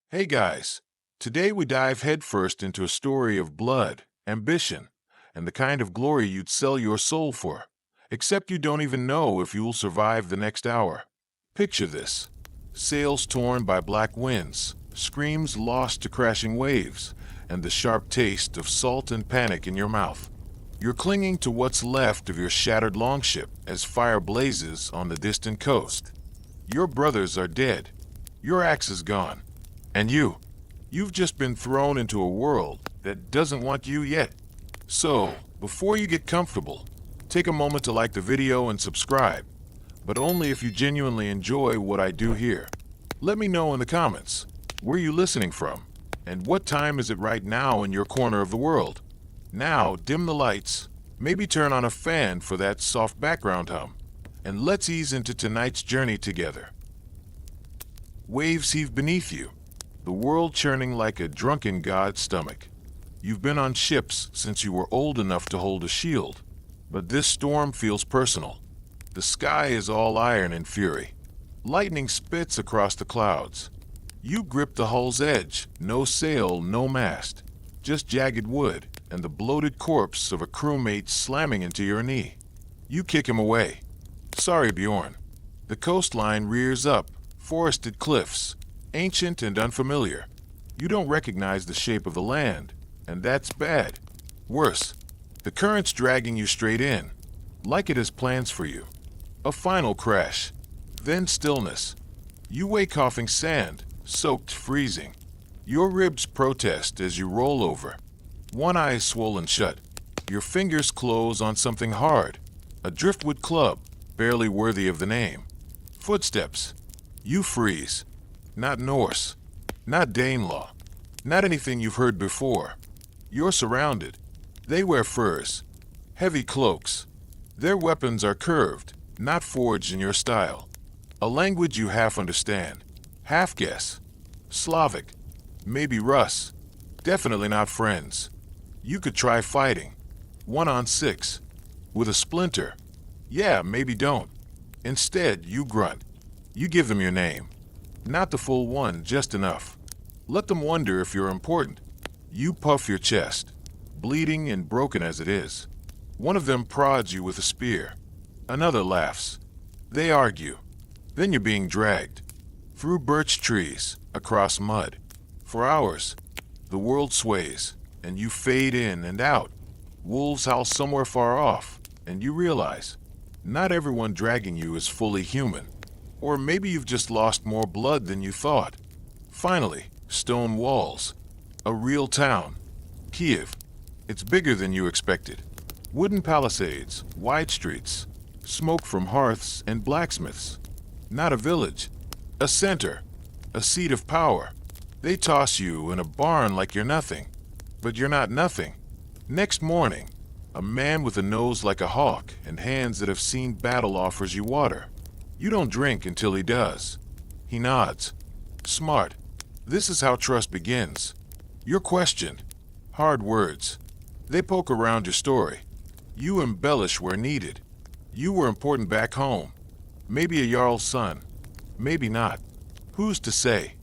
Hey guys, today we dive headfirst into a story of blood, ambition, and the kind of glory you'd sell your soul for, except you don't even know if you'll survive the next hour. Picture this: sails torn by black winds, screams lost to crashing waves, and the sharp taste of salt and panic in your mouth. You're clinging to what's left of your shattered longship as fire blazes on the distant coast. Your brothers are dead, your axe is gone. And you've just been thrown into a world that doesn't want you yet. So, before you get comfortable, take a moment to like the video and subscribe, but only if you genuinely enjoy what I do here. Let me know in the comments, where you listening from, and what time is it right now in your corner of the world. Now, dim the lights, maybe turn on a fan for that soft background hum, and let's ease into tonight's journey together. Waves heave beneath you, the world churning like a drunken god's stomach. You've been on ships since you were old enough to hold a shield, but this storm feels personal. The sky is all iron and fury. Lightning spits across the clouds. You grip the hull's edge, no sail, no mast, just jagged wood and the bloated corpse of a crewmate slamming into your knee. You kick him away. Sorry, Bjorn. The coastline rears up, forested cliffs, ancient and unfamiliar. You don't recognize the shape of the land, and that's bad. Worse, the current's dragging you straight in, like it has plans for you. A final crash, then stillness. You wake coughing sand, soaked, freezing. Your ribs protest as you roll over. One eye swollen shut. Your fingers close on something hard, a driftwood club, barely worthy of the name. Footsteps. You freeze. Not Norse, not Danelaw, not anything you've heard before. You're surrounded. They wear furs, heavy cloaks. Their weapons are curved, not forged in your style. A language you half understand, half guess. Slavic, maybe Russ. Definitely not friends. You could try fighting. 1-on-6. With a splinter. Yeah, maybe don't. Instead, you grunt. You give them your name. Not the full one, just enough. Let them wonder if you're important. You puff your chest, bleeding and broken as it is. One of them prods you with a spear. Another laughs. They argue. Then you're being dragged. Through birch trees, across mud. For hours, the world sways, and you fade in and out. Wolves howl somewhere far off, and you realize, not everyone dragging you is fully human. Or maybe you've just lost more blood than you thought. Finally, stone walls. A real town. Kyiv. It's bigger than you expected. Wooden palisades, wide streets, smoke from hearths and blacksmiths. Not a village. A center. A seat of power. They toss you in a barn like you're nothing. But you're not nothing. Next morning, a man with a nose like a hawk and hands that have seen battle offers you water. You don't drink until he does. He nods. Smart. This is how trust begins. You're questioned. Hard words. They poke around your story. You embellish where needed. You were important back home. Maybe a jarl's son. Maybe not. Who's to say?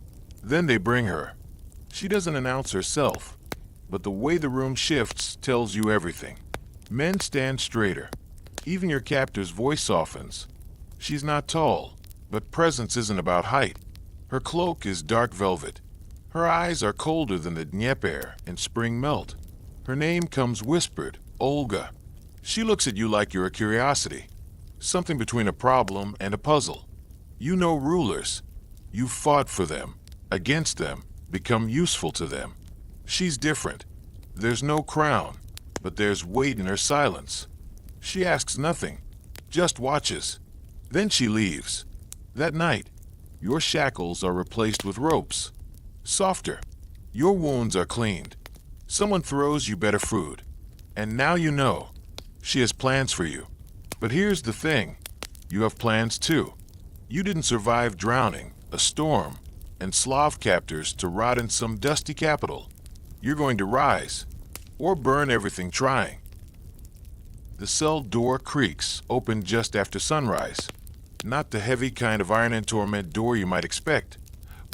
Then they bring her. She doesn't announce herself, but the way the room shifts tells you everything. Men stand straighter. Even your captor's voice softens. She's not tall, but presence isn't about height. Her cloak is dark velvet. Her eyes are colder than the Dnieper in spring melt. Her name comes whispered, Olga. She looks at you like you're a curiosity, something between a problem and a puzzle. You know rulers. You've fought for them, against them, become useful to them. She's different. There's no crown, but there's weight in her silence. She asks nothing, just watches. Then she leaves. That night, your shackles are replaced with ropes. Softer. Your wounds are cleaned. Someone throws you better food. And now you know. She has plans for you. But here's the thing. You have plans too. You didn't survive drowning, a storm, and Slav captors to rot in some dusty capital. You're going to rise, or burn everything trying. The cell door creaks, open just after sunrise. Not the heavy kind of iron and torment door you might expect,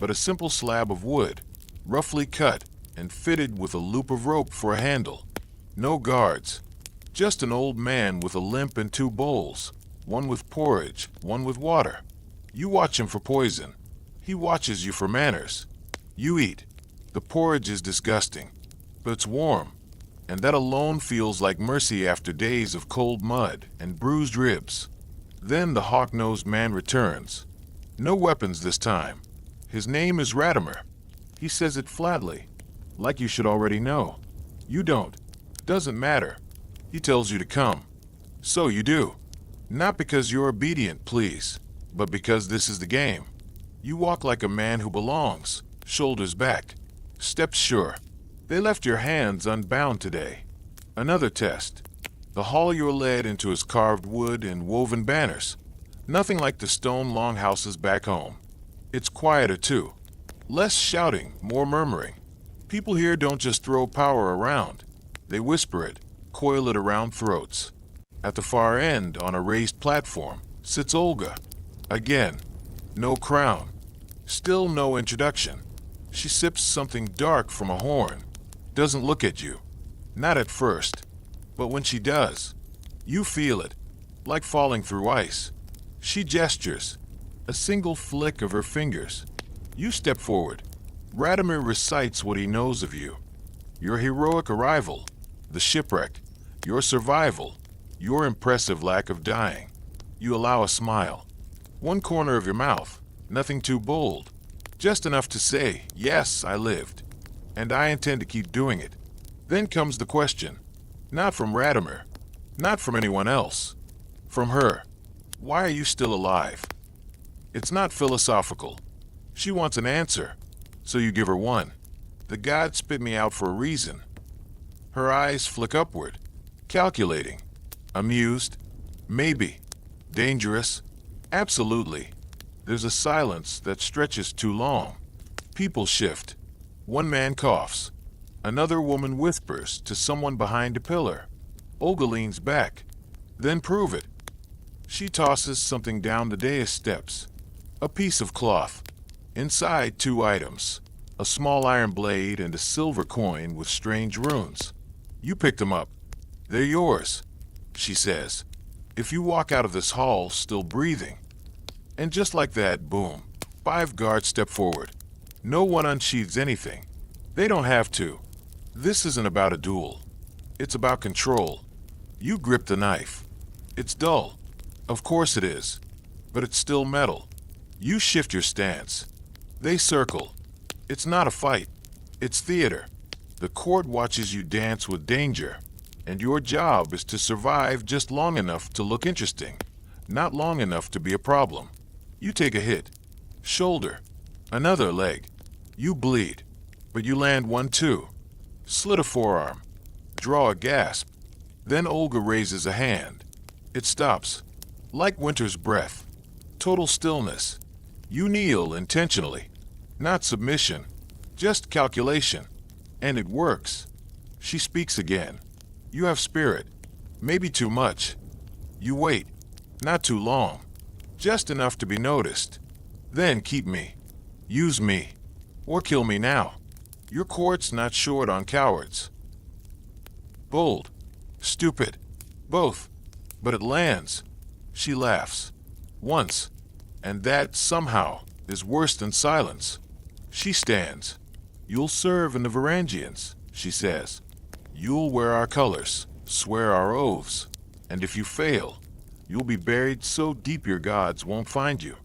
but a simple slab of wood, roughly cut and fitted with a loop of rope for a handle. No guards, just an old man with a limp and two bowls, one with porridge, one with water. You watch him for poison. He watches you for manners. You eat. The porridge is disgusting, but it's warm, and that alone feels like mercy after days of cold mud and bruised ribs. Then the hawk-nosed man returns. No weapons this time. His name is Radimer. He says it flatly, like you should already know. You don't. Doesn't matter. He tells you to come. So you do. Not because you're obedient, please, but because this is the game. You walk like a man who belongs, shoulders back, steps sure. They left your hands unbound today. Another test. The hall you're led into is carved wood and woven banners. Nothing like the stone longhouses back home. It's quieter too. Less shouting, more murmuring. People here don't just throw power around. They whisper it, coil it around throats. At the far end, on a raised platform, sits Olga. Again, no crown. Still no introduction. She sips something dark from a horn. Doesn't look at you. Not at first. But when she does, you feel it, like falling through ice. She gestures. A single flick of her fingers. You step forward. Radimer recites what he knows of you. Your heroic arrival, the shipwreck, your survival, your impressive lack of dying. You allow a smile. One corner of your mouth, nothing too bold. Just enough to say, yes, I lived. And I intend to keep doing it. Then comes the question. Not from Radimer. Not from anyone else. From her. Why are you still alive? It's not philosophical. She wants an answer. So you give her one. The god spit me out for a reason. Her eyes flick upward. Calculating. Amused. Maybe. Dangerous. Absolutely. There's a silence that stretches too long. People shift. One man coughs. Another woman whispers to someone behind a pillar. Olga leans back. Then prove it. She tosses something down the dais steps. A piece of cloth. Inside, two items. A small iron blade and a silver coin with strange runes. You pick them up. They're yours, she says. If you walk out of this hall still breathing. And just like that, boom, 5 guards step forward. No one unsheathes anything. They don't have to. This isn't about a duel. It's about control. You grip the knife. It's dull. Of course it is. But it's still metal. You shift your stance. They circle. It's not a fight. It's theater. The court watches you dance with danger. And your job is to survive just long enough to look interesting. Not long enough to be a problem. You take a hit. Shoulder. Another leg. You bleed. But you land one too. Slit a forearm. Draw a gasp. Then Olga raises a hand. It stops. Like winter's breath. Total stillness. You kneel intentionally. Not submission. Just calculation. And it works. She speaks again. You have spirit. Maybe too much. You wait. Not too long. Just enough to be noticed. Then keep me. Use me. Or kill me now. Your court's not short on cowards. Bold. Stupid. Both. But it lands. She laughs. Once. And that, somehow, is worse than silence. She stands. You'll serve in the Varangians, she says. You'll wear our colors, swear our oaths. And if you fail, you'll be buried so deep your gods won't find you.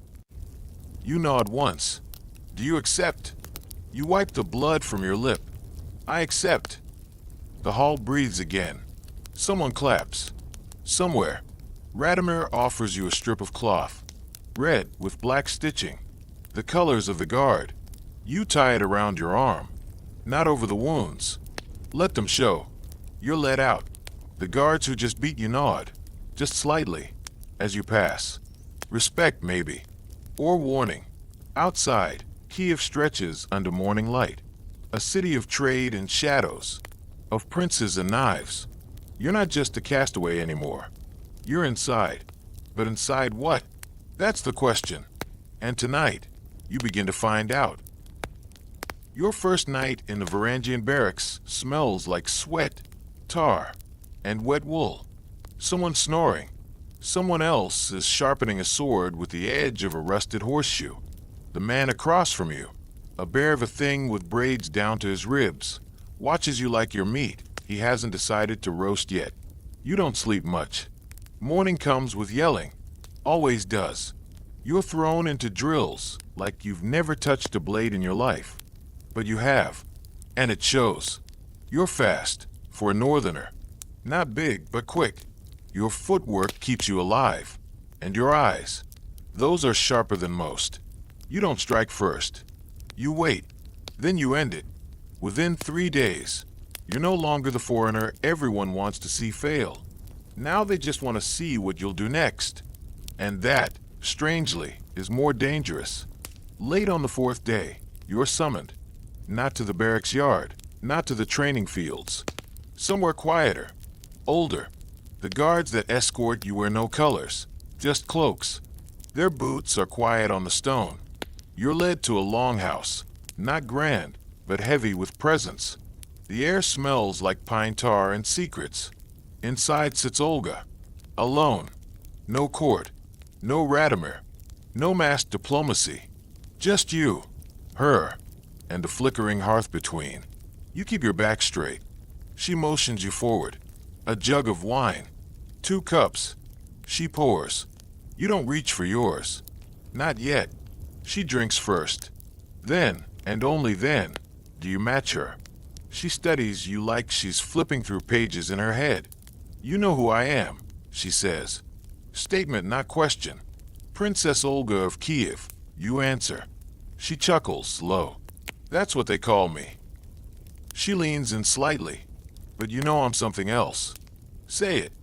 You nod once. Do you accept? You wipe the blood from your lip. I accept. The hall breathes again. Someone claps. Somewhere. Radimer offers you a strip of cloth. Red with black stitching. The colors of the guard. You tie it around your arm. Not over the wounds. Let them show. You're let out. The guards who just beat you nod. Just slightly. As you pass. Respect, maybe. Or warning. Outside, Kyiv stretches under morning light. A city of trade and shadows. Of princes and knives. You're not just a castaway anymore. You're inside. But inside what? That's the question. And tonight, You begin to find out. Your first night in the Varangian barracks smells like sweat, tar, and wet wool. Someone snoring. Someone else is sharpening a sword with the edge of a rusted horseshoe. The man across from you, a bear of a thing with braids down to his ribs, watches you like your meat. He hasn't decided to roast yet. You don't sleep much. Morning comes with yelling. Always does. You're thrown into drills like you've never touched a blade in your life. But you have. And it shows. You're fast, for a northerner. Not big, but quick. Your footwork keeps you alive. And your eyes. Those are sharper than most. You don't strike first. You wait. Then you end it. Within 3 days, you're no longer the foreigner everyone wants to see fail. Now they just want to see what you'll do next. And that, strangely, is more dangerous. Late on the 4th day, you're summoned. Not to the barracks yard, not to the training fields. Somewhere quieter, older. The guards that escort you wear no colors, just cloaks. Their boots are quiet on the stone. You're led to a longhouse, not grand, but heavy with presence. The air smells like pine tar and secrets. Inside sits Olga, alone. No court, no Radomir, no masked diplomacy. Just you, her, and the flickering hearth between. You keep your back straight. She motions you forward. A jug of wine. 2 cups. She pours. You don't reach for yours. Not yet. She drinks first. Then, and only then, do you match her. She studies you like she's flipping through pages in her head. You know who I am, she says. Statement, not question. Princess Olga of Kyiv, you answer. She chuckles low. That's what they call me. She leans in slightly. But you know I'm something else. Say it.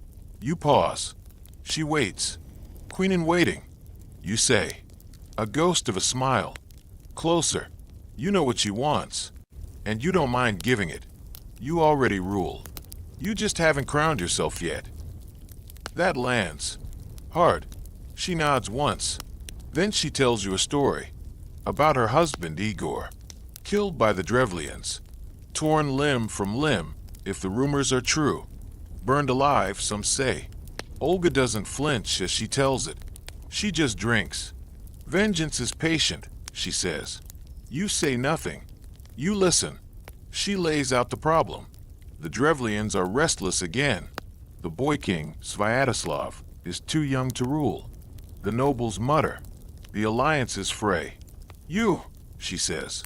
You pause. She waits. Queen in waiting. You say. A ghost of a smile. Closer. You know what she wants. And you don't mind giving it. You already rule. You just haven't crowned yourself yet. That lands. Hard. She nods once. Then she tells you a story. About her husband, Igor. Killed by the Drevlians. Torn limb from limb, if the rumors are true. Burned alive, some say. Olga doesn't flinch as she tells it. She just drinks. Vengeance is patient, she says. You say nothing. You listen. She lays out the problem. The Drevlians are restless again. The boy king, Sviatoslav, is too young to rule. The nobles mutter. The alliance is fray. You, she says,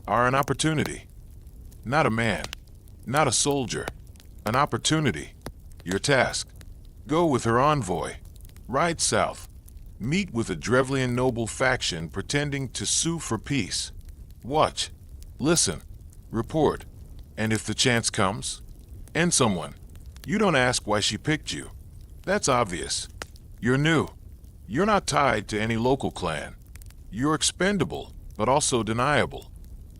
are an opportunity. Not a man, not a soldier. An opportunity. Your task. Go with her envoy. Ride south. Meet with a Drevlian noble faction pretending to sue for peace. Watch. Listen. Report. And if the chance comes, end someone. You don't ask why she picked you. That's obvious. You're new. You're not tied to any local clan. You're expendable, but also deniable.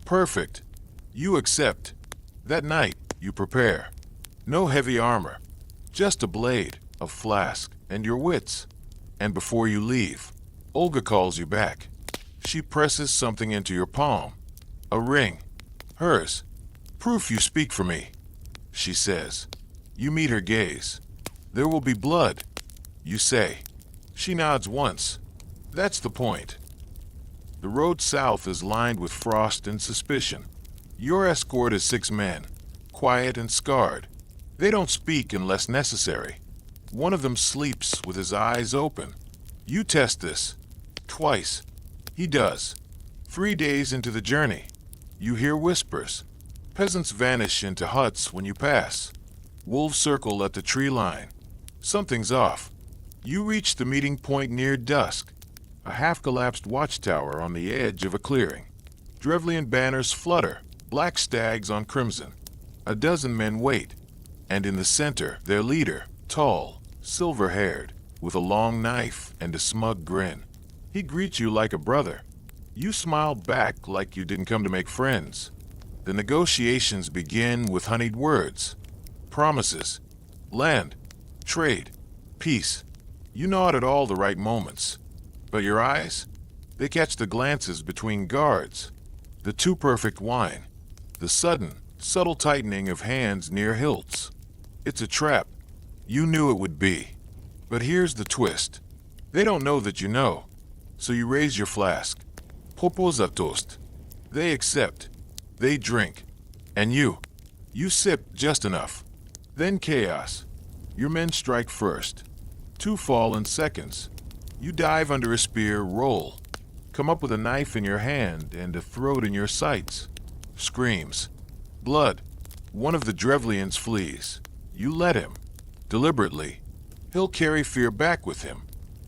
Perfect. You accept. That night, you prepare. No heavy armor. Just a blade, a flask, and your wits. And before you leave, Olga calls you back. She presses something into your palm. A ring. Hers. Proof you speak for me, she says. You meet her gaze. There will be blood, you say. She nods once. That's the point. The road south is lined with frost and suspicion. Your escort is 6 men, quiet and scarred. They don't speak unless necessary. One of them sleeps with his eyes open. You test this. Twice. He does. 3 days into the journey, you hear whispers. Peasants vanish into huts when you pass. Wolves circle at the tree line. Something's off. You reach the meeting point near dusk. A half-collapsed watchtower on the edge of a clearing. Drevlian banners flutter, black stags on crimson. A dozen men wait, and in the center, their leader, tall, silver-haired, with a long knife and a smug grin. He greets you like a brother. You smile back like you didn't come to make friends. The negotiations begin with honeyed words. Promises. Land. Trade. Peace. You nod at all the right moments. But your eyes? They catch the glances between guards, the too perfect wine, the sudden, subtle tightening of hands near hilts. It's a trap. You knew it would be. But here's the twist. They don't know that you know. So you raise your flask. Proposa toast. They accept. They drink. And you sip just enough. Then chaos. Your men strike first. 2 fall in seconds. You dive under a spear, roll. Come up with a knife in your hand and a throat in your sights. Screams. Blood. One of the Drevlians flees. You let him. Deliberately. He'll carry fear back with him.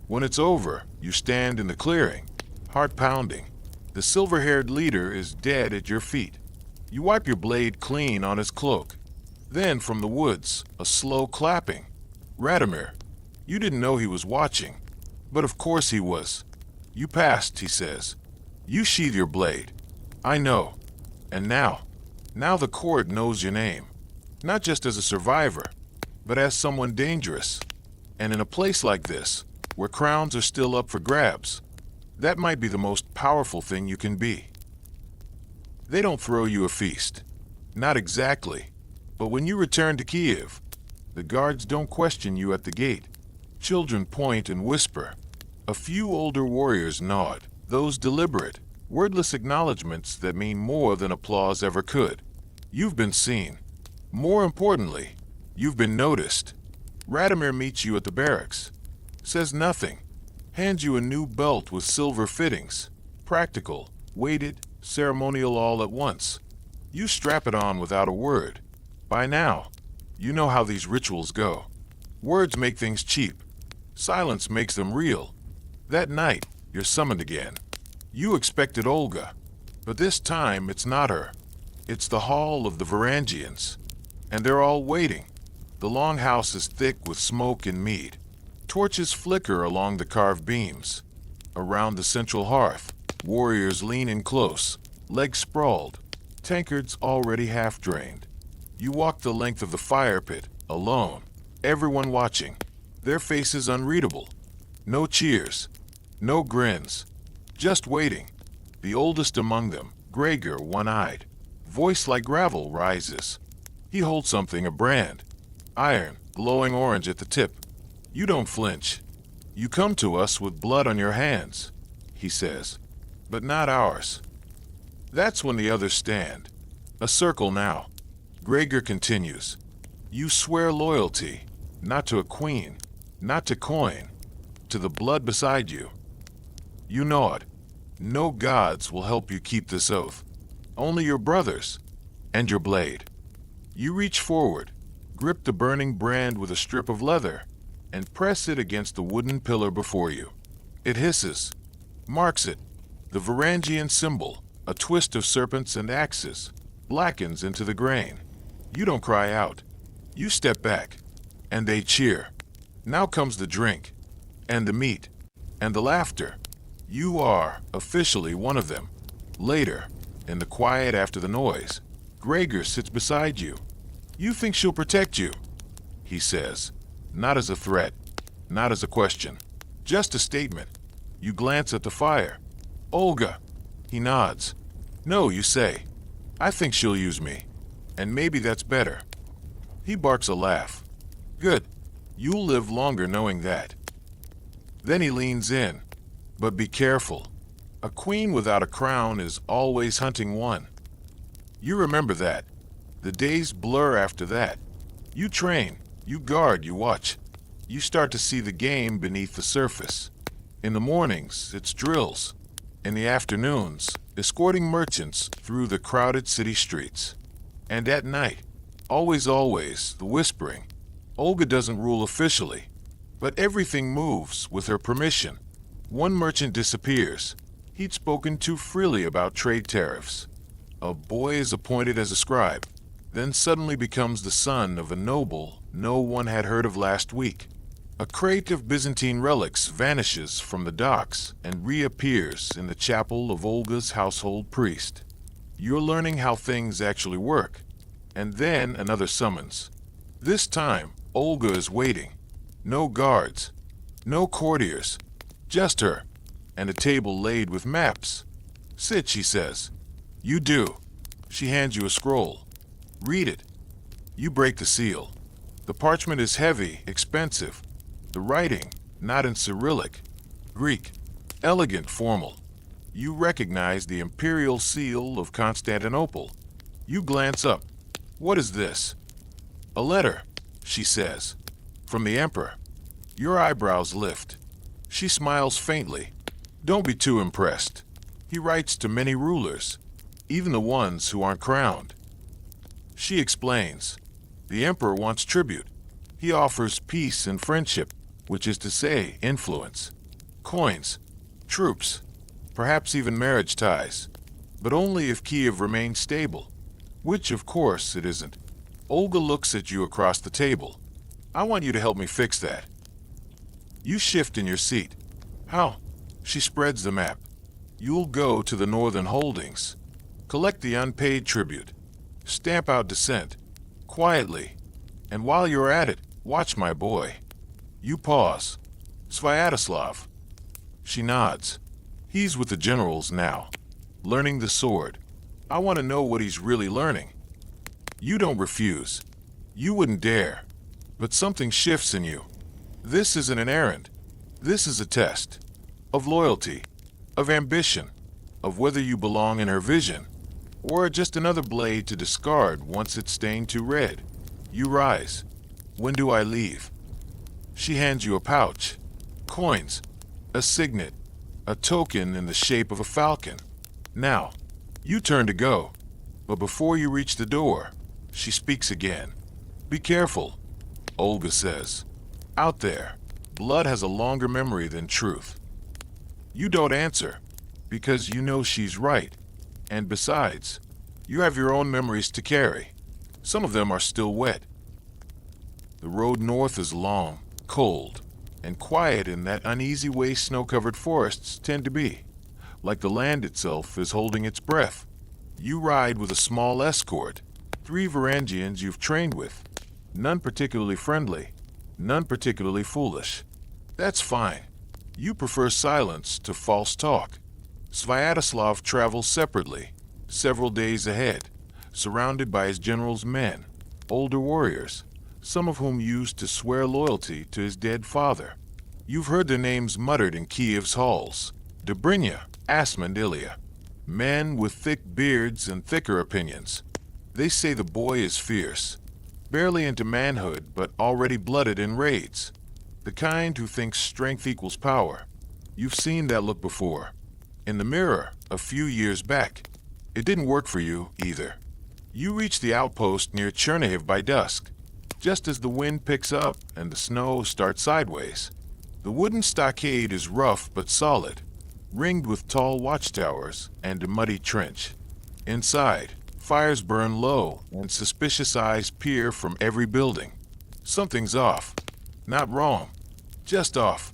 When it's over, you stand in the clearing, heart pounding. The silver-haired leader is dead at your feet. You wipe your blade clean on his cloak. Then, from the woods, a slow clapping. Radomir. You didn't know he was watching, but of course he was. You passed, he says. You sheathe your blade. I know. And now the court knows your name. Not just as a survivor, but as someone dangerous. And in a place like this, where crowns are still up for grabs, that might be the most powerful thing you can be. They don't throw you a feast. Not exactly. But when you return to Kyiv, the guards don't question you at the gate. Children point and whisper. A few older warriors nod, those deliberate, wordless acknowledgments that mean more than applause ever could. You've been seen. More importantly, you've been noticed. Radomir meets you at the barracks. Says nothing. Hands you a new belt with silver fittings. Practical, weighted, ceremonial all at once. You strap it on without a word. By now, you know how these rituals go. Words make things cheap. Silence makes them real. That night, you're summoned again. You expected Olga, but this time it's not her. It's the hall of the Varangians. And they're all waiting. The long house is thick with smoke and mead. Torches flicker along the carved beams. Around the central hearth, warriors lean in close, legs sprawled, tankards already half drained. You walk the length of the fire pit, alone, everyone watching, their faces unreadable. No cheers, no grins, just waiting. The oldest among them, Gregor, one-eyed, voice like gravel, rises. He holds something, a brand. Iron, glowing orange at the tip. You don't flinch. You come to us with blood on your hands, he says, but not ours. That's when the others stand. A circle now. Gregor continues. You swear loyalty, not to a queen, not to coin, to the blood beside you. You nod. No gods will help you keep this oath. Only your brothers and your blade. You reach forward, grip the burning brand with a strip of leather, and press it against the wooden pillar before you. It hisses, marks it. The Varangian symbol, a twist of serpents and axes, blackens into the grain. You don't cry out. You step back, and they cheer. Now comes the drink, and the meat, and the laughter. You are officially one of them. Later, in the quiet after the noise, Gregor sits beside you. You think she'll protect you, he says. Not as a threat, not as a question, just a statement. You glance at the fire. Olga. He nods. No, you say. I think she'll use me. And maybe that's better. He barks a laugh. Good. You'll live longer knowing that. Then he leans in. But be careful. A queen without a crown is always hunting one. You remember that. The days blur after that. You train. You guard, you watch. You start to see the game beneath the surface. In the mornings, it's drills. In the afternoons, escorting merchants through the crowded city streets. And at night, always, the whispering. Olga doesn't rule officially, but everything moves with her permission. One merchant disappears. He'd spoken too freely about trade tariffs. A boy is appointed as a scribe, then suddenly becomes the son of a noble no one had heard of last week. A crate of Byzantine relics vanishes from the docks and reappears in the chapel of Olga's household priest. You're learning how things actually work. And then another summons. This time, Olga is waiting. No guards, no courtiers, just her. and a table laid with maps. Sit, she says. You do. She hands you a scroll. Read it. You break the seal. The parchment is heavy, expensive. The writing, not in Cyrillic, Greek, elegant, formal. You recognize the imperial seal of Constantinople. You glance up. What is this? A letter, she says. From the emperor. Your eyebrows lift. She smiles faintly. Don't be too impressed. He writes to many rulers, even the ones who aren't crowned. She explains. The emperor wants tribute. He offers peace and friendship, which is to say, influence, coins, troops, perhaps even marriage ties, but only if Kyiv remains stable, which of course it isn't. Olga looks at you across the table. I want you to help me fix that. You shift in your seat. How? She spreads the map. You'll go to the northern holdings, collect the unpaid tribute, stamp out dissent, quietly, and while you're at it, watch my boy. You pause. Sviatoslav. She nods. He's with the generals now, learning the sword. I want to know what he's really learning. You don't refuse. You wouldn't dare. But something shifts in you. This isn't an errand. This is a test. Of loyalty. Of ambition. Of whether you belong in her vision. Or just another blade to discard once it's stained too red. You rise. When do I leave? She hands you a pouch. Coins. A signet. A token in the shape of a falcon. Now, you turn to go. But before you reach the door, she speaks again. Be careful, Olga says. Out there, blood has a longer memory than truth. You don't answer, because you know she's right. And besides, you have your own memories to carry. Some of them are still wet. The road north is long, cold, and quiet in that uneasy way snow-covered forests tend to be. Like the land itself is holding its breath. You ride with a small escort, 3 Varangians you've trained with. None particularly friendly, none particularly foolish. That's fine. You prefer silence to false talk. Sviatoslav travels separately, several days ahead, surrounded by his general's men, older warriors, some of whom used to swear loyalty to his dead father. You've heard their names muttered in Kyiv's halls. Dobrynya, Asmund, Ilya. Men with thick beards and thicker opinions. They say the boy is fierce, barely into manhood but already blooded in raids. The kind who thinks strength equals power. You've seen that look before. In the mirror, a few years back. It didn't work for you, either. You reach the outpost near Chernihiv by dusk, just as the wind picks up and the snow starts sideways. The wooden stockade is rough but solid, ringed with tall watchtowers and a muddy trench. Inside, fires burn low and suspicious eyes peer from every building. Something's off. Not wrong, just off.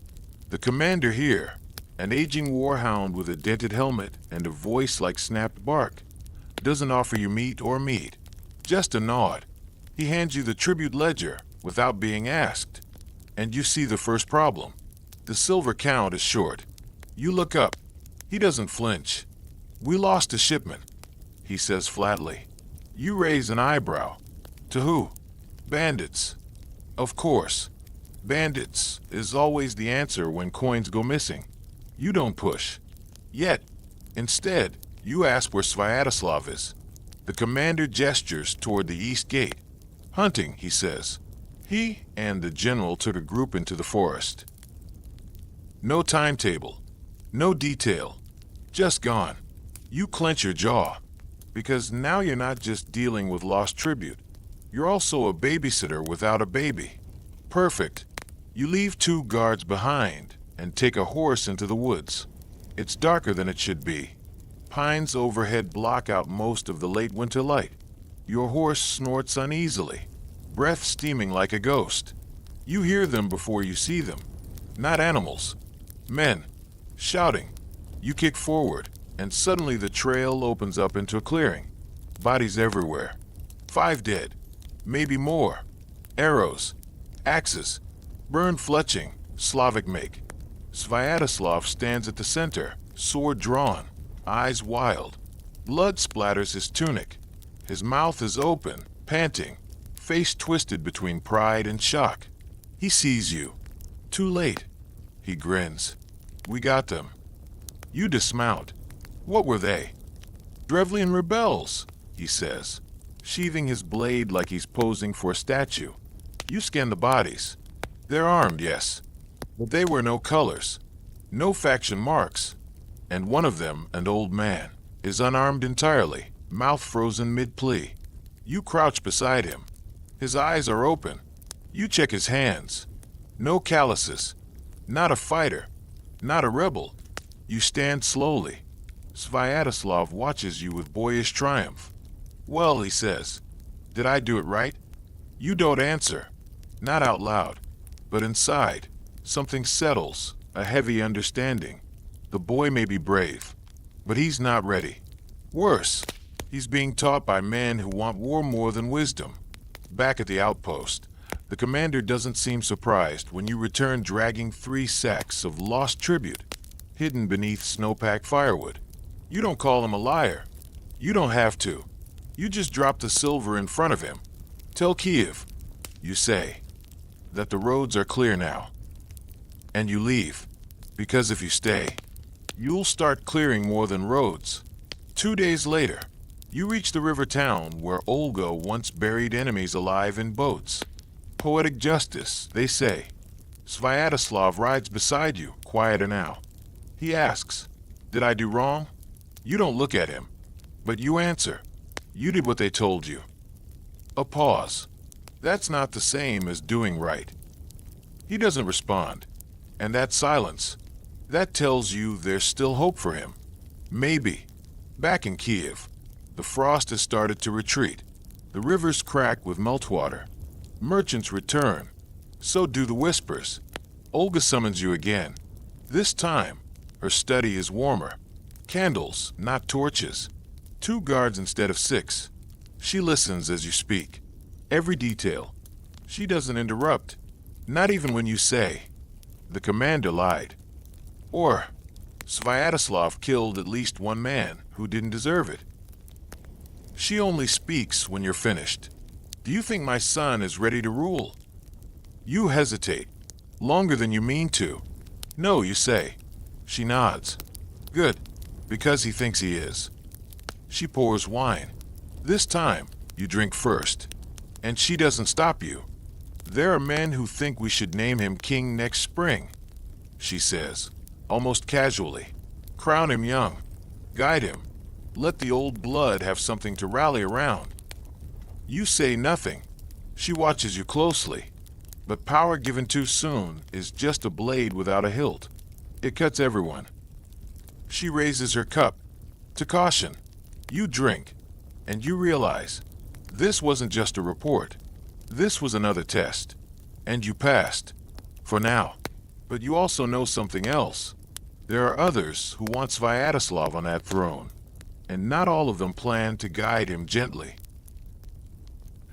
The commander here, an aging warhound with a dented helmet and a voice like snapped bark, doesn't offer you meat or meat, just a nod. He hands you the tribute ledger without being asked, and you see the first problem. The silver count is short. You look up. He doesn't flinch. We lost a shipment, he says flatly. You raise an eyebrow. To who? Bandits. Of course. Bandits is always the answer when coins go missing. You don't push. Yet, instead, you ask where Sviatoslav is. The commander gestures toward the east gate. Hunting, he says. He and the general took a group into the forest. No timetable. No detail. Just gone. You clench your jaw. Because now you're not just dealing with lost tribute. You're also a babysitter without a baby. Perfect. You leave 2 guards behind and take a horse into the woods. It's darker than it should be. Pines overhead block out most of the late winter light. Your horse snorts uneasily, breath steaming like a ghost. You hear them before you see them. Not animals. Men. Shouting. You kick forward, and suddenly the trail opens up into a clearing. Bodies everywhere. 5 dead. Maybe more. Arrows. Axes. Burned fletching. Slavic make. Sviatoslav stands at the center, sword drawn, eyes wild. Blood splatters his tunic. His mouth is open, panting, face twisted between pride and shock. He sees you. Too late. He grins. We got them. You dismount. What were they? Drevlian rebels, he says, sheathing his blade like he's posing for a statue. You scan the bodies. They're armed, yes, but they wear no colors, no faction marks, and one of them, an old man, is unarmed entirely, mouth frozen mid-plea. You crouch beside him. His eyes are open. You check his hands. No calluses. Not a fighter. Not a rebel. You stand slowly. Sviatoslav watches you with boyish triumph. Well, he says, did I do it right? You don't answer. Not out loud. But inside, something settles, a heavy understanding. The boy may be brave, but he's not ready. Worse, he's being taught by men who want war more than wisdom. Back at the outpost, the commander doesn't seem surprised when you return dragging 3 sacks of lost tribute, hidden beneath snowpack firewood. You don't call him a liar. You don't have to. You just drop the silver in front of him. Tell Kyiv, you say, that the roads are clear now. And you leave, because if you stay, you'll start clearing more than roads. 2 days later, you reach the river town where Olga once buried enemies alive in boats. Poetic justice, they say. Sviatoslav rides beside you, quieter now. He asks, did I do wrong? You don't look at him, but you answer. You did what they told you. A pause. That's not the same as doing right. He doesn't respond, and that silence, that tells you there's still hope for him. Maybe. Back in Kyiv, the frost has started to retreat. The rivers crack with meltwater. Merchants return. So do the whispers. Olga summons you again. This time, her study is warmer. Candles, not torches. 2 guards instead of 6. She listens as you speak. Every detail. She doesn't interrupt. Not even when you say, the commander lied. Or, Sviatoslav killed at least 1 man who didn't deserve it. She only speaks when you're finished. Do you think my son is ready to rule? You hesitate. Longer than you mean to. No, you say. She nods. Good, because he thinks he is. She pours wine. This time, you drink first. And she doesn't stop you. There are men who think we should name him king next spring, she says, almost casually. Crown him young. Guide him. Let the old blood have something to rally around. You say nothing. She watches you closely. But power given too soon is just a blade without a hilt. It cuts everyone. She raises her cup. To caution. You drink. And you realize, this wasn't just a report. This was another test. And you passed. For now. But you also know something else. There are others who want Sviatoslav on that throne. And not all of them plan to guide him gently.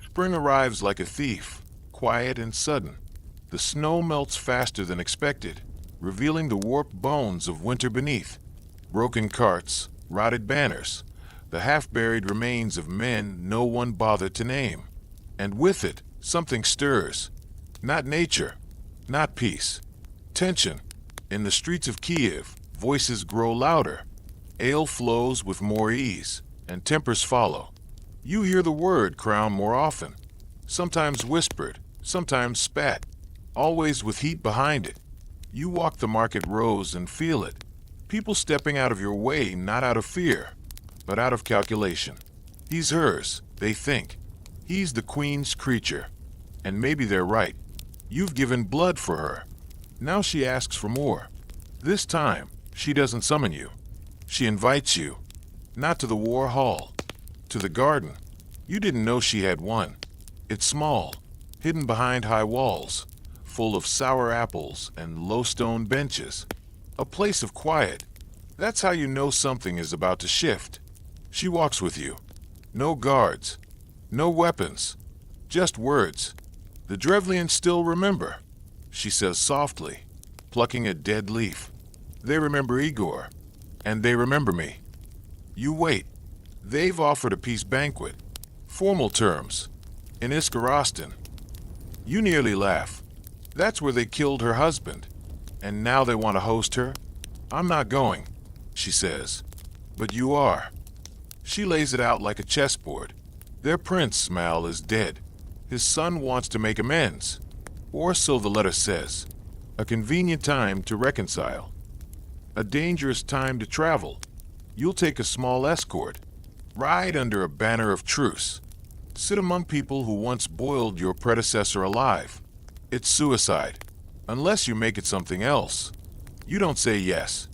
Spring arrives like a thief, quiet and sudden. The snow melts faster than expected, revealing the warped bones of winter beneath. Broken carts, rotted banners, the half-buried remains of men no one bothered to name. And with it, something stirs. Not nature, not peace. Tension. In the streets of Kyiv, voices grow louder. Ale flows with more ease, and tempers follow. You hear the word crown more often. Sometimes whispered, sometimes spat. Always with heat behind it. You walk the market rows and feel it. People stepping out of your way, not out of fear, but out of calculation. He's hers, they think. He's the queen's creature. And maybe they're right. You've given blood for her. Now she asks for more. This time, she doesn't summon you. She invites you. Not to the war hall. To the garden. You didn't know she had one. It's small, hidden behind high walls, full of sour apples and low stone benches. A place of quiet. That's how you know something is about to shift. She walks with you. No guards. No weapons. Just words. The Drevlians still remember, she says softly. plucking a dead leaf. They remember Igor, and they remember me. You wait. They've offered a peace banquet. Formal terms. In Iskarostan. You nearly laugh. That's where they killed her husband. And now they want to host her? I'm not going, she says. But you are. She lays it out like a chessboard. Their prince, Mal, is dead. His son wants to make amends. Or so the letter says. A convenient time to reconcile. A dangerous time to travel. You'll take a small escort. Ride under a banner of truce. Sit among people who once boiled your predecessor alive. It's suicide. Unless you make it something else. You don't say yes.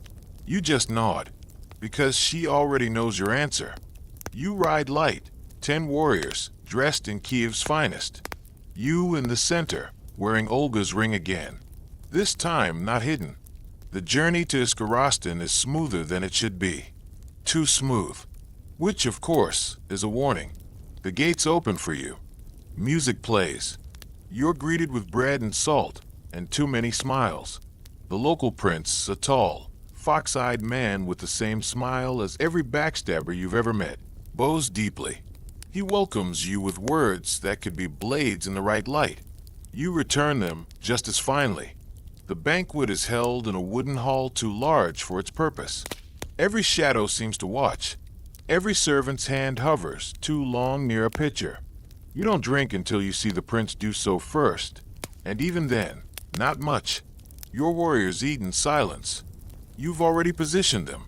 You just nod. Because she already knows your answer. You ride light. 10 warriors, dressed in Kyiv's finest. You in the center, wearing Olga's ring again. This time not hidden. The journey to Iskarostan is smoother than it should be. Too smooth. Which, of course, is a warning. The gates open for you. Music plays. You're greeted with bread and salt, and too many smiles. The local prince, a tall, fox-eyed man with the same smile as every backstabber you've ever met, bows deeply. He welcomes you with words that could be blades in the right light. You return them just as finely. The banquet is held in a wooden hall too large for its purpose. Every shadow seems to watch. Every servant's hand hovers too long near a pitcher. You don't drink until you see the prince do so first. And even then, not much. Your warriors eat in silence. You've already positioned them.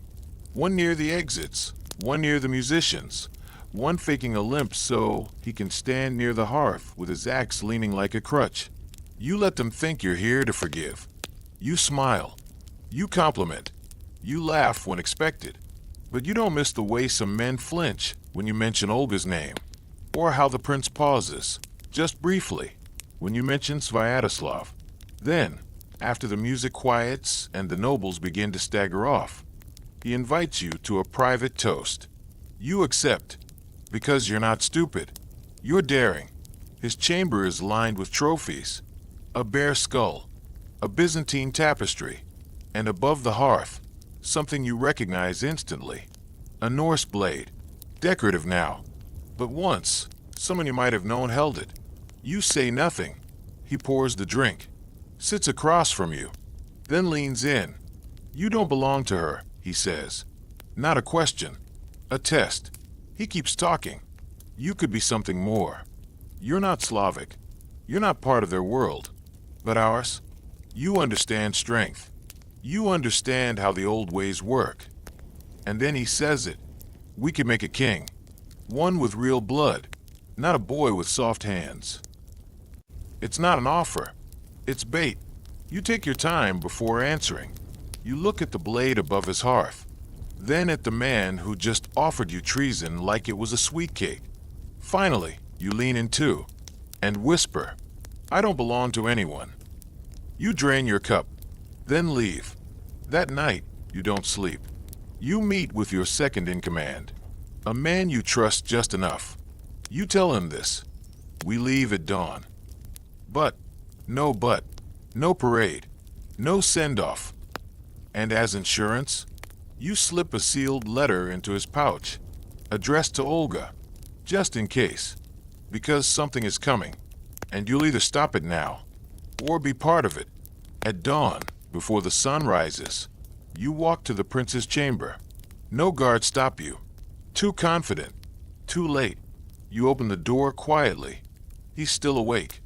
One near the exits, one near the musicians, one faking a limp so he can stand near the hearth with his axe leaning like a crutch. You let them think you're here to forgive. You smile. You compliment. You laugh when expected. But you don't miss the way some men flinch when you mention Olga's name, or how the prince pauses, just briefly, when you mention Sviatoslav. Then, after the music quiets and the nobles begin to stagger off, he invites you to a private toast. You accept, because you're not stupid. You're daring. His chamber is lined with trophies, a bear skull, a Byzantine tapestry, and above the hearth, something you recognize instantly. A Norse blade, decorative now, but once, someone you might have known held it. You say nothing. He pours the drink, sits across from you, then leans in. You don't belong to her, he says. Not a question, a test. He keeps talking. You could be something more. You're not Slavic. You're not part of their world. But ours? You understand strength. You understand how the old ways work. And then he says it. We could make a king. One with real blood, not a boy with soft hands. It's not an offer. It's bait. You take your time before answering. You look at the blade above his hearth, then at the man who just offered you treason like it was a sweet cake. Finally, you lean in too, and whisper, I don't belong to anyone. You drain your cup, then leave. That night, you don't sleep. You meet with your second in command, a man you trust just enough. You tell him this. We leave at dawn. But, no parade, no send-off. And as insurance, you slip a sealed letter into his pouch, addressed to Olga, just in case, because something is coming, and you'll either stop it now, or be part of it. At dawn, before the sun rises, you walk to the prince's chamber. No guards stop you. Too confident, too late. You open the door quietly. He's still awake.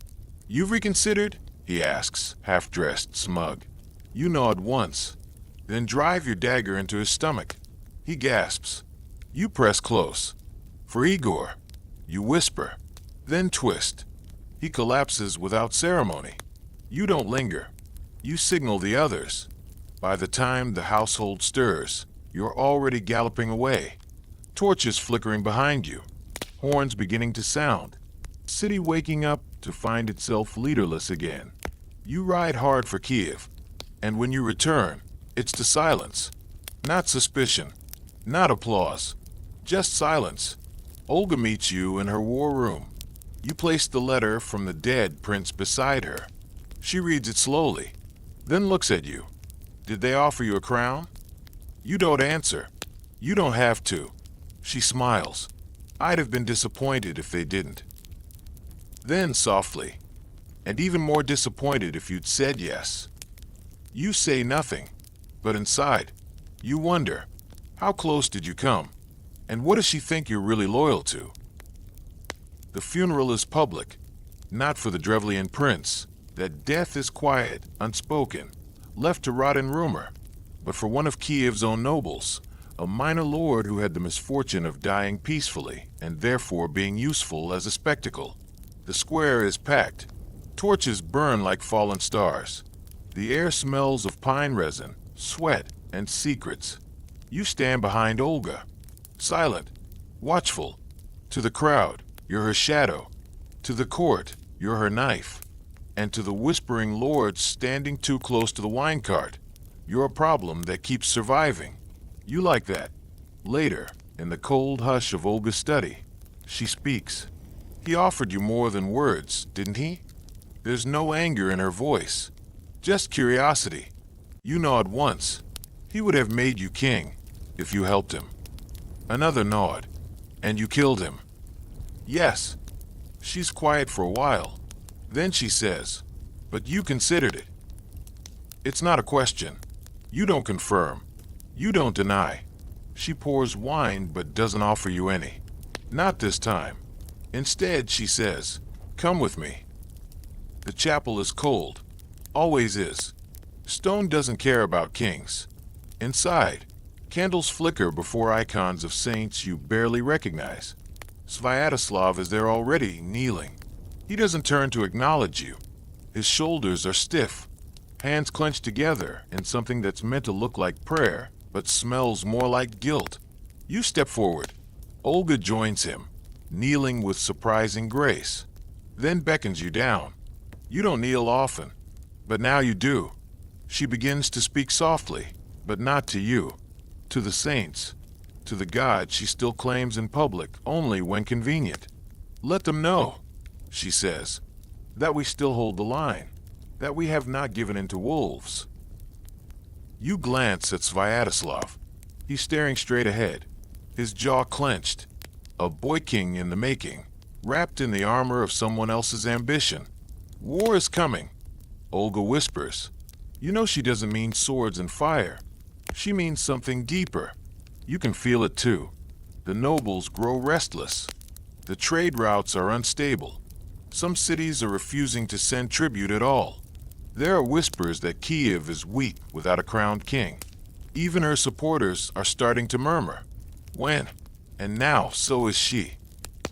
You've reconsidered? He asks, half-dressed, smug. You nod once, then drive your dagger into his stomach. He gasps. You press close. For Igor. You whisper, then twist. He collapses without ceremony. You don't linger. You signal the others. By the time the household stirs, you're already galloping away. Torches flickering behind you. Horns beginning to sound. City waking up to find itself leaderless again. You ride hard for Kyiv, and when you return, it's to silence. Not suspicion, not applause, just silence. Olga meets you in her war room. You place the letter from the dead prince beside her. She reads it slowly. then looks at you. Did they offer you a crown? You don't answer. You don't have to. She smiles. I'd have been disappointed if they didn't. Then softly, and even more disappointed if you'd said yes. You say nothing, but inside, you wonder, how close did you come? And what does she think you're really loyal to? The funeral is public, not for the Drevlian prince, that death is quiet, unspoken, left to rot in rumor, but for one of Kyiv's own nobles, a minor lord who had the misfortune of dying peacefully and therefore being useful as a spectacle. The square is packed. Torches burn like fallen stars. The air smells of pine resin, sweat, and secrets. You stand behind Olga, silent, watchful. To the crowd, you're her shadow. To the court, you're her knife. And to the whispering lords standing too close to the wine cart, you're a problem that keeps surviving. You like that. Later, in the cold hush of Olga's study, she speaks. He offered you more than words, didn't he? There's no anger in her voice, just curiosity. You nod once. He would have made you king if you helped him. Another nod, and you killed him. Yes. She's quiet for a while. Then she says, but you considered it. It's not a question. You don't confirm. You don't deny. She pours wine but doesn't offer you any. Not this time. Instead, she says, come with me. The chapel is cold. Always is. Stone doesn't care about kings. Inside, candles flicker before icons of saints you barely recognize. Sviatoslav is there already, kneeling. He doesn't turn to acknowledge you. His shoulders are stiff, hands clenched together in something that's meant to look like prayer, but smells more like guilt. You step forward. Olga joins him, kneeling with surprising grace, then beckons you down. You don't kneel often, but now you do. She begins to speak softly, but not to you, to the saints, to the God she still claims in public only when convenient. Let them know, she says, that we still hold the line, that we have not given in to wolves. You glance at Sviatoslav. He's staring straight ahead, his jaw clenched, a boy king in the making, wrapped in the armor of someone else's ambition. War is coming, Olga whispers. You know she doesn't mean swords and fire. She means something deeper. You can feel it too. The nobles grow restless. The trade routes are unstable. Some cities are refusing to send tribute at all. There are whispers that Kyiv is weak without a crowned king. Even her supporters are starting to murmur. When? And now so is she.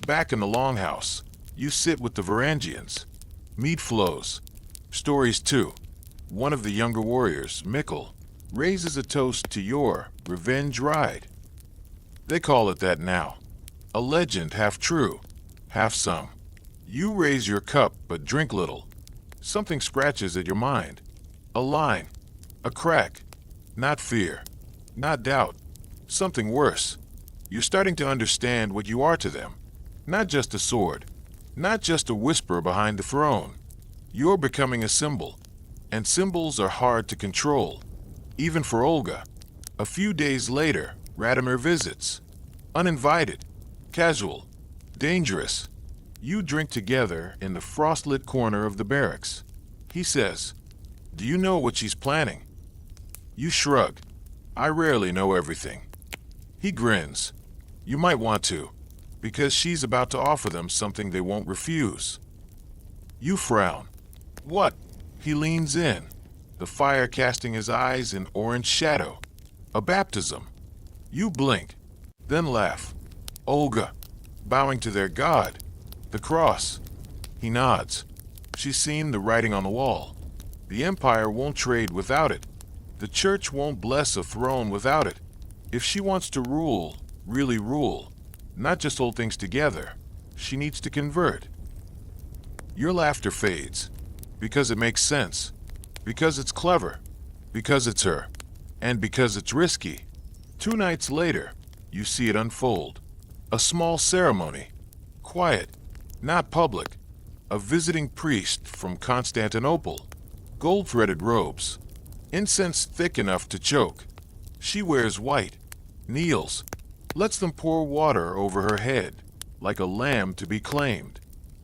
Back in the longhouse, you sit with the Varangians. Meat flows. Stories too. One of the younger warriors, Mikkel, raises a toast to your revenge ride. They call it that now. A legend half true, half sung. You raise your cup but drink little. Something scratches at your mind. A line. A crack. Not fear. Not doubt. Something worse. You're starting to understand what you are to them. Not just a sword. Not just a whisper behind the throne. You're becoming a symbol. And symbols are hard to control. Even for Olga. A few days later, Radomir visits. Uninvited. Casual. Dangerous. You drink together in the frostlit corner of the barracks. He says, do you know what she's planning? You shrug. I rarely know everything. He grins. You might want to, because she's about to offer them something they won't refuse. You frown. What? He leans in, the fire casting his eyes in orange shadow. A baptism. You blink, then laugh. Olga, bowing to their god. The cross. He nods. She's seen the writing on the wall. The empire won't trade without it. The church won't bless a throne without it. If she wants to rule, really rule, not just hold things together, she needs to convert. Your laughter fades, because it makes sense, because it's clever, because it's her, and because it's risky. 2 nights later, you see it unfold. A small ceremony. Quiet. Not public. A visiting priest from Constantinople. gold-threaded robes, incense thick enough to choke. She wears white, kneels, lets them pour water over her head, like a lamb to be claimed.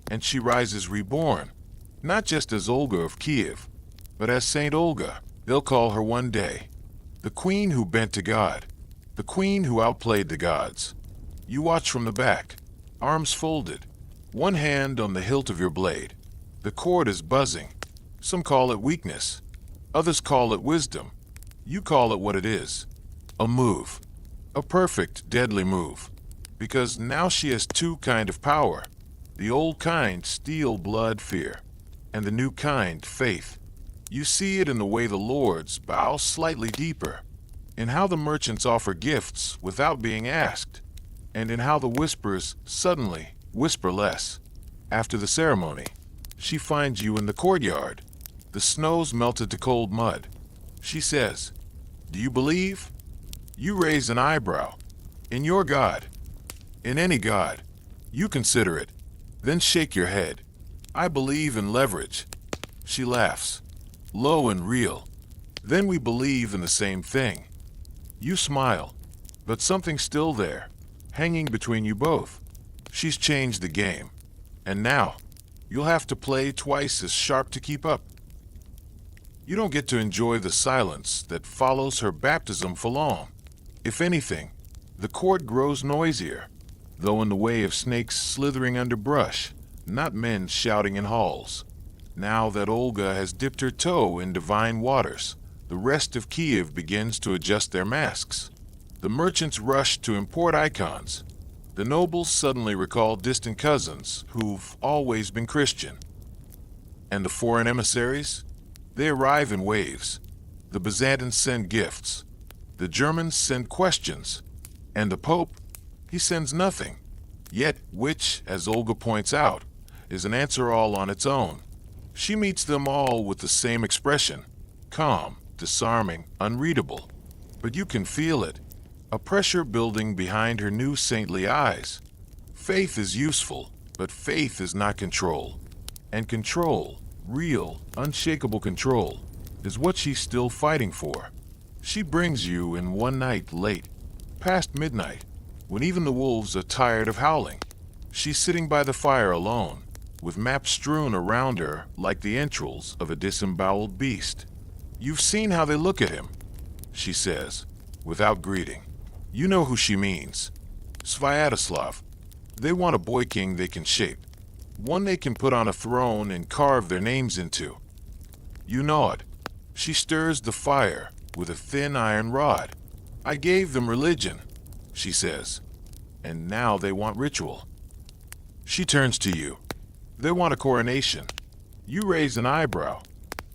And she rises reborn, not just as Olga of Kyiv, but as Saint Olga. They'll call her one day. The queen who bent to God, the queen who outplayed the gods. You watch from the back, arms folded, one hand on the hilt of your blade. The cord is buzzing. Some call it weakness, others call it wisdom. You call it what it is. A move. A perfect, deadly move. Because now she has two kinds of power. The old kind, steel, blood, fear. And the new kind, faith. You see it in the way the lords bow slightly deeper. In how the merchants offer gifts without being asked. And in how the whispers suddenly whisper less. After the ceremony, she finds you in the courtyard. The snow's melted to cold mud. She says, "Do you believe?" You raise an eyebrow. In your God. In any God. You consider it. Then shake your head. "I believe in leverage." She laughs. Low and real. "Then we believe in the same thing." You smile. But something's still there, hanging between you both. She's changed the game. And now, you'll have to play twice as sharp to keep up. You don't get to enjoy the silence that follows her baptism for long. If anything, the court grows noisier, though in the way of snakes slithering under brush, not men shouting in halls. Now that Olga has dipped her toe in divine waters, the rest of Kyiv begins to adjust their masks. The merchants rush to import icons. The nobles suddenly recall distant cousins who've always been Christian. And the foreign emissaries? They arrive in waves. The Byzantines send gifts. The Germans send questions. And the Pope, he sends nothing. Yet, which, as Olga points out, is an answer all on its own. She meets them all with the same expression. Calm, disarming, unreadable. But you can feel it. A pressure building behind her new saintly eyes. Faith is useful, but faith is not control. And control, real, unshakable control, is what she's still fighting for. She brings you in one night late, past midnight, when even the wolves are tired of howling. She's sitting by the fire alone, with maps strewn around her like the entrails of a disemboweled beast. "You've seen how they look at him," she says, without greeting. You know who she means. Sviatoslav. They want a boy king they can shape, one they can put on a throne and carve their names into. You nod. She stirs the fire with a thin iron rod. "I gave them religion," she says, "and now they want ritual." She turns to you. They want a coronation. You raise an eyebrow.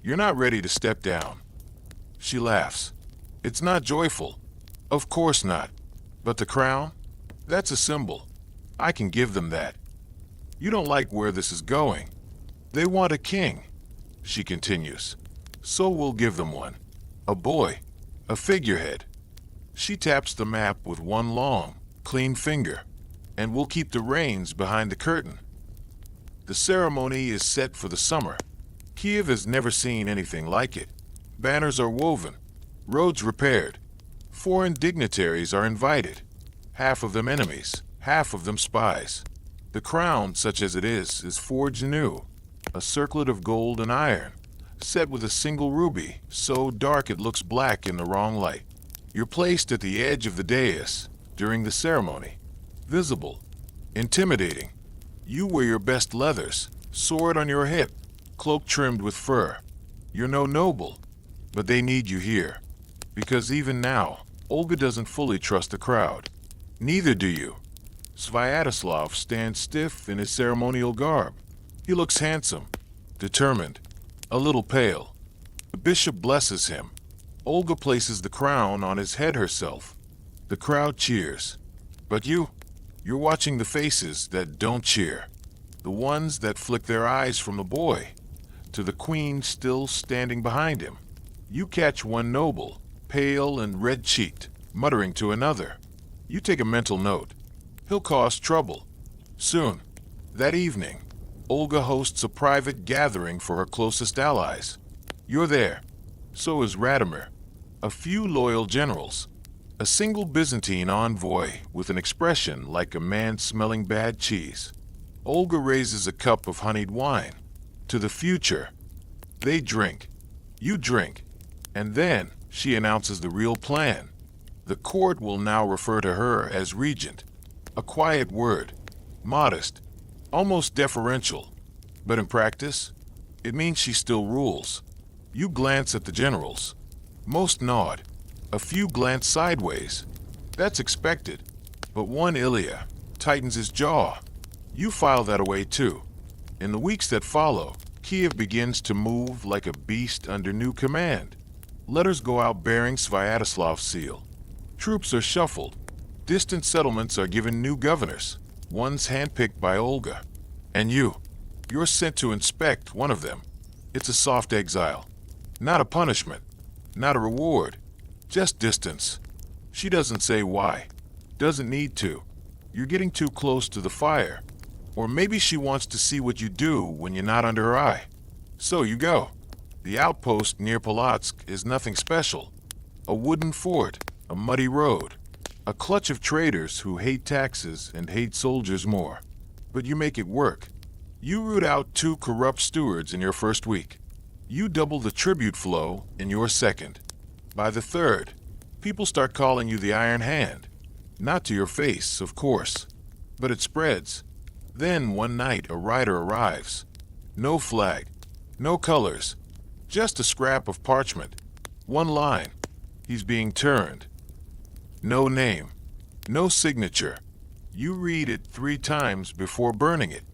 You're not ready to step down. She laughs. "It's not joyful." "Of course not. But the crown? That's a symbol. I can give them that." "You don't like where this is going. They want a king," she continues. "So we'll give them one. A boy. A figurehead." She taps the map with one long, clean finger. "And we'll keep the reins behind the curtain." The ceremony is set for the summer. Kyiv has never seen anything like it. Banners are woven, roads repaired. Foreign dignitaries are invited. Half of them enemies, half of them spies. The crown, such as it is forged anew. A circlet of gold and iron, set with a single ruby, so dark it looks black in the wrong light. You're placed at the edge of the dais during the ceremony. Visible, intimidating. You wear your best leathers, sword on your hip, cloak trimmed with fur. You're no noble, but they need you here. Because even now, Olga doesn't fully trust the crowd. Neither do you. Sviatoslav stands stiff in his ceremonial garb. He looks handsome, determined, a little pale. The bishop blesses him. Olga places the crown on his head herself. The crowd cheers. But you're watching the faces that don't cheer. The ones that flick their eyes from the boy to the queen still standing behind him. You catch one noble, pale and red-cheeked, muttering to another. You take a mental note. He'll cause trouble. Soon, that evening, Olga hosts a private gathering for her closest allies. You're there. So is Radomir. A few loyal generals. A single Byzantine envoy with an expression like a man smelling bad cheese. Olga raises a cup of honeyed wine. To the future. They drink. You drink. And then she announces the real plan. The court will now refer to her as regent. A quiet word. Modest. Almost deferential. But in practice, it means she still rules. You glance at the generals. Most nod. A few glance sideways. That's expected. But one Ilya tightens his jaw. You file that away too. In the weeks that follow, Kyiv begins to move like a beast under new command. Letters go out bearing Sviatoslav's seal. Troops are shuffled. Distant settlements are given new governors. One's handpicked by Olga. And you're sent to inspect one of them. It's a soft exile. Not a punishment. Not a reward. Just distance. She doesn't say why. Doesn't need to. You're getting too close to the fire. Or maybe she wants to see what you do when you're not under her eye. So you go. The outpost near Polotsk is nothing special. A wooden fort, a muddy road, a clutch of traders who hate taxes and hate soldiers more. But you make it work. You root out 2 corrupt stewards in your first week. You double the tribute flow in your second. By the third, people start calling you the Iron Hand. Not to your face, of course, but it spreads. Then one night a rider arrives. No flag, no colors, just a scrap of parchment. One line. He's being turned. No name, no signature. You read it 3 times before burning it.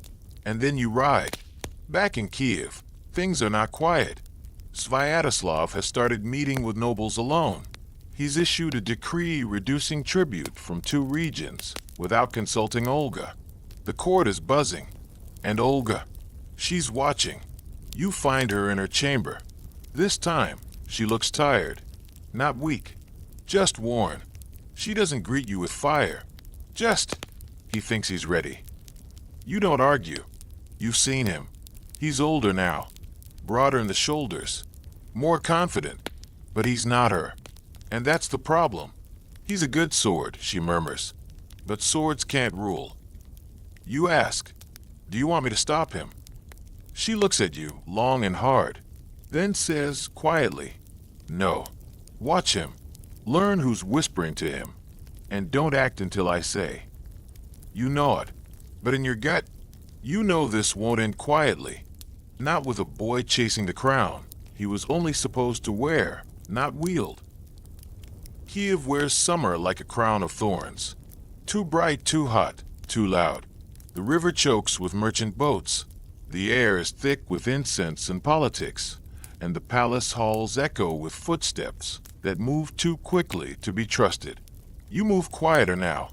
And then you ride. Back in Kyiv, things are not quiet. Sviatoslav has started meeting with nobles alone. He's issued a decree reducing tribute from 2 regions without consulting Olga. The court is buzzing. And Olga, she's watching. You find her in her chamber. This time, she looks tired. Not weak. Just worn. She doesn't greet you with fire. He thinks he's ready. You don't argue. You've seen him. He's older now. Broader in the shoulders. More confident. But he's not her. And that's the problem. He's a good sword, she murmurs. But swords can't rule. You ask, do you want me to stop him? She looks at you, long and hard, then says quietly, no. Watch him. Learn who's whispering to him. And don't act until I say. You nod. But in your gut, you know this won't end quietly. Not with a boy chasing the crown he was only supposed to wear, not wield. Kyiv wears summer like a crown of thorns. Too bright, too hot, too loud. The river chokes with merchant boats. The air is thick with incense and politics. And the palace halls echo with footsteps that move too quickly to be trusted. You move quieter now.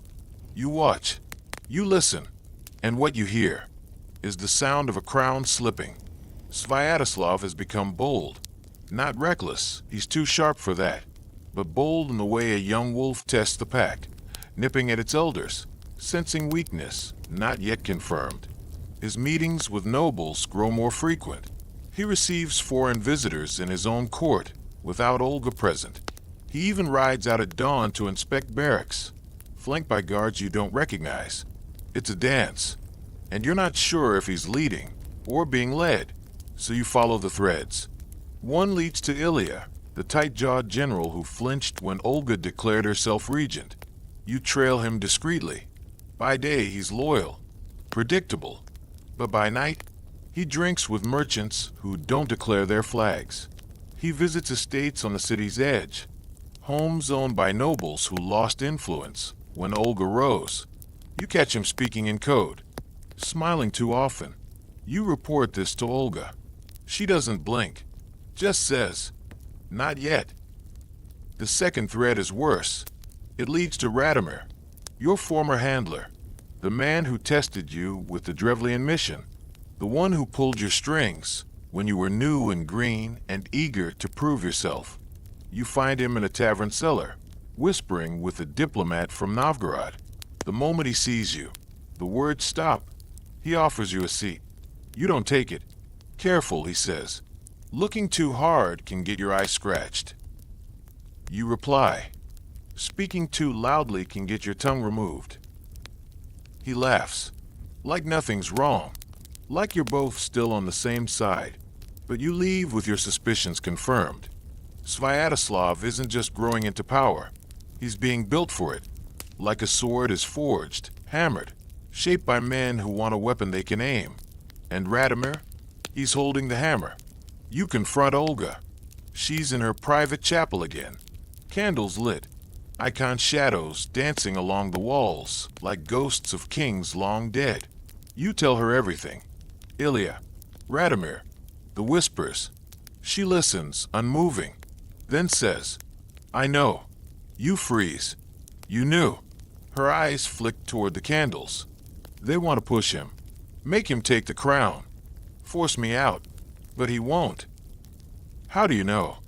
You watch. You listen. And what you hear is the sound of a crown slipping. Sviatoslav has become bold. Not reckless, he's too sharp for that. But bold in the way a young wolf tests the pack, nipping at its elders, sensing weakness, not yet confirmed. His meetings with nobles grow more frequent. He receives foreign visitors in his own court, without Olga present. He even rides out at dawn to inspect barracks, flanked by guards you don't recognize. It's a dance, and you're not sure if he's leading or being led, so you follow the threads. One leads to Ilya, the tight-jawed general who flinched when Olga declared herself regent. You trail him discreetly. By day, he's loyal, predictable, but by night, he drinks with merchants who don't declare their flags. He visits estates on the city's edge, homes owned by nobles who lost influence when Olga rose. You catch him speaking in code, smiling too often. You report this to Olga. She doesn't blink, just says, not yet. The second thread is worse. It leads to Radomir, your former handler, the man who tested you with the Drevlian mission, the one who pulled your strings when you were new and green and eager to prove yourself. You find him in a tavern cellar, whispering with a diplomat from Novgorod. The moment he sees you, the words stop. He offers you a seat. You don't take it. Careful, he says. Looking too hard can get your eye scratched. You reply. Speaking too loudly can get your tongue removed. He laughs, like nothing's wrong, like you're both still on the same side, but you leave with your suspicions confirmed. Sviatoslav isn't just growing into power, he's being built for it, like a sword is forged, hammered, shaped by men who want a weapon they can aim. And Radomir, he's holding the hammer. You confront Olga. She's in her private chapel again. Candles lit, icon shadows dancing along the walls like ghosts of kings long dead. You tell her everything. Ilya, Radomir, the whispers. She listens, unmoving, then says, I know. You freeze. You knew. Her eyes flick toward the candles. They want to push him, make him take the crown, force me out, but he won't. How do you know?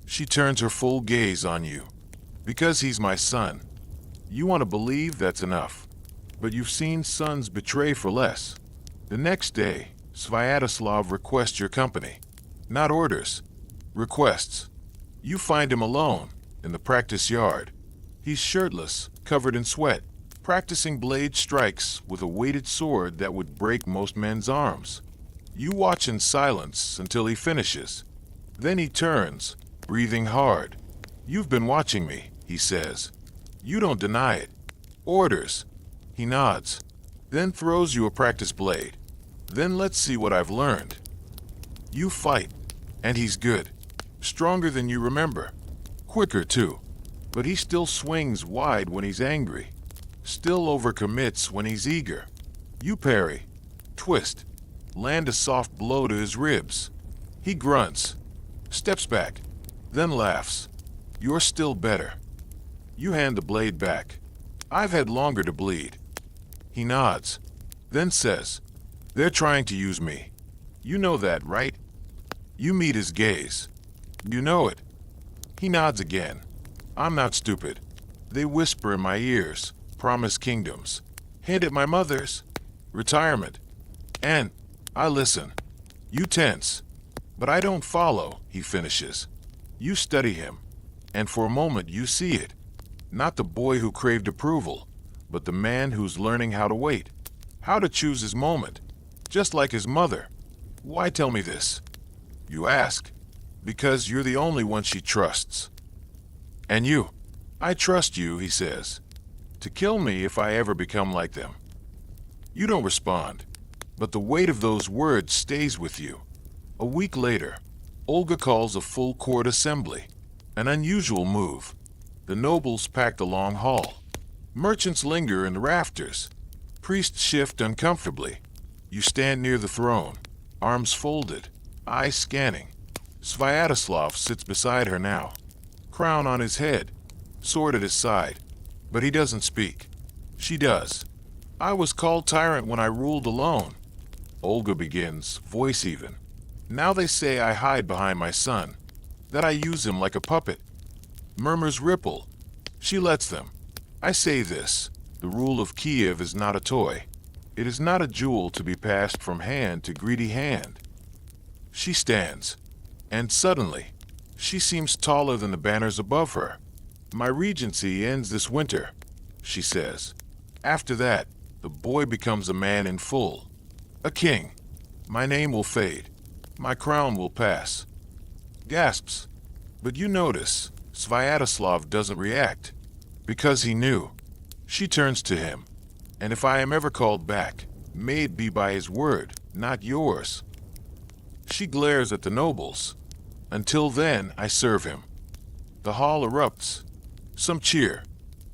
She turns her full gaze on you. Because he's my son. You want to believe that's enough, but you've seen sons betray for less. The next day, Sviatoslav requests your company. Not orders, requests. You find him alone, in the practice yard. He's shirtless, covered in sweat, practicing blade strikes with a weighted sword that would break most men's arms. You watch in silence until he finishes. Then he turns, breathing hard. You've been watching me, he says. You don't deny it. Orders. He nods, then throws you a practice blade. Then let's see what I've learned. You fight, and he's good. Stronger than you remember. Quicker, too. But he still swings wide when he's angry. Still overcommits when he's eager. You parry, twist, land a soft blow to his ribs. He grunts, steps back, then laughs. You're still better. You hand the blade back. I've had longer to bleed. He nods, then says, they're trying to use me. You know that, right? You meet his gaze. You know it. He nods again. I'm not stupid. They whisper in my ears, promise kingdoms, hint at my mother's, retirement. And I listen. You tense. But I don't follow, he finishes. You study him, and for a moment you see it. Not the boy who craved approval, but the man who's learning how to wait, how to choose his moment, just like his mother. Why tell me this? You ask. Because you're the only one she trusts. And you. I trust you, he says. To kill me if I ever become like them. You don't respond, but the weight of those words stays with you. A week later, Olga calls a full court assembly. An unusual move. The nobles pack the long hall. Merchants linger in the rafters. Priests shift uncomfortably. You stand near the throne, arms folded, eyes scanning. Sviatoslav sits beside her now, crown on his head, sword at his side, but he doesn't speak. She does. I was called tyrant when I ruled alone. Olga begins, voice even. Now they say I hide behind my son, that I use him like a puppet. Murmurs ripple. She lets them. I say this, the rule of Kyiv is not a toy. It is not a jewel to be passed from hand to greedy hand. She stands, and suddenly, she seems taller than the banners above her. My regency ends this winter, she says. After that, the boy becomes a man in full. A king. My name will fade. My crown will pass. Gasps. But you notice, Sviatoslav doesn't react. Because he knew. She turns to him. And if I am ever called back, may it be by his word, not yours. She glares at the nobles. Until then, I serve him. The hall erupts. Some cheer.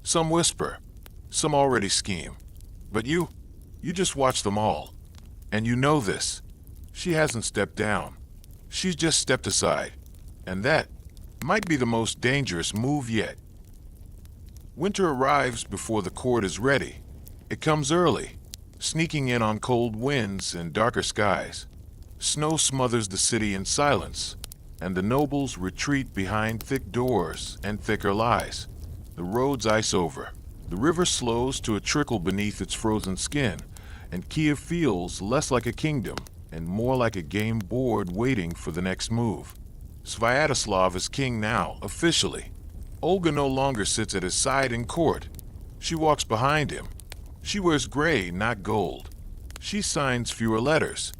Some whisper. Some already scheme. But you just watch them all. And you know this. She hasn't stepped down. She's just stepped aside. And that might be the most dangerous move yet. Winter arrives before the court is ready. It comes early, sneaking in on cold winds and darker skies. Snow smothers the city in silence, and the nobles retreat behind thick doors and thicker lies. The roads ice over. The river slows to a trickle beneath its frozen skin, and Kyiv feels less like a kingdom and more like a game board waiting for the next move. Sviatoslav is king now, officially. Olga no longer sits at his side in court. She walks behind him. She wears gray, not gold. She signs fewer letters,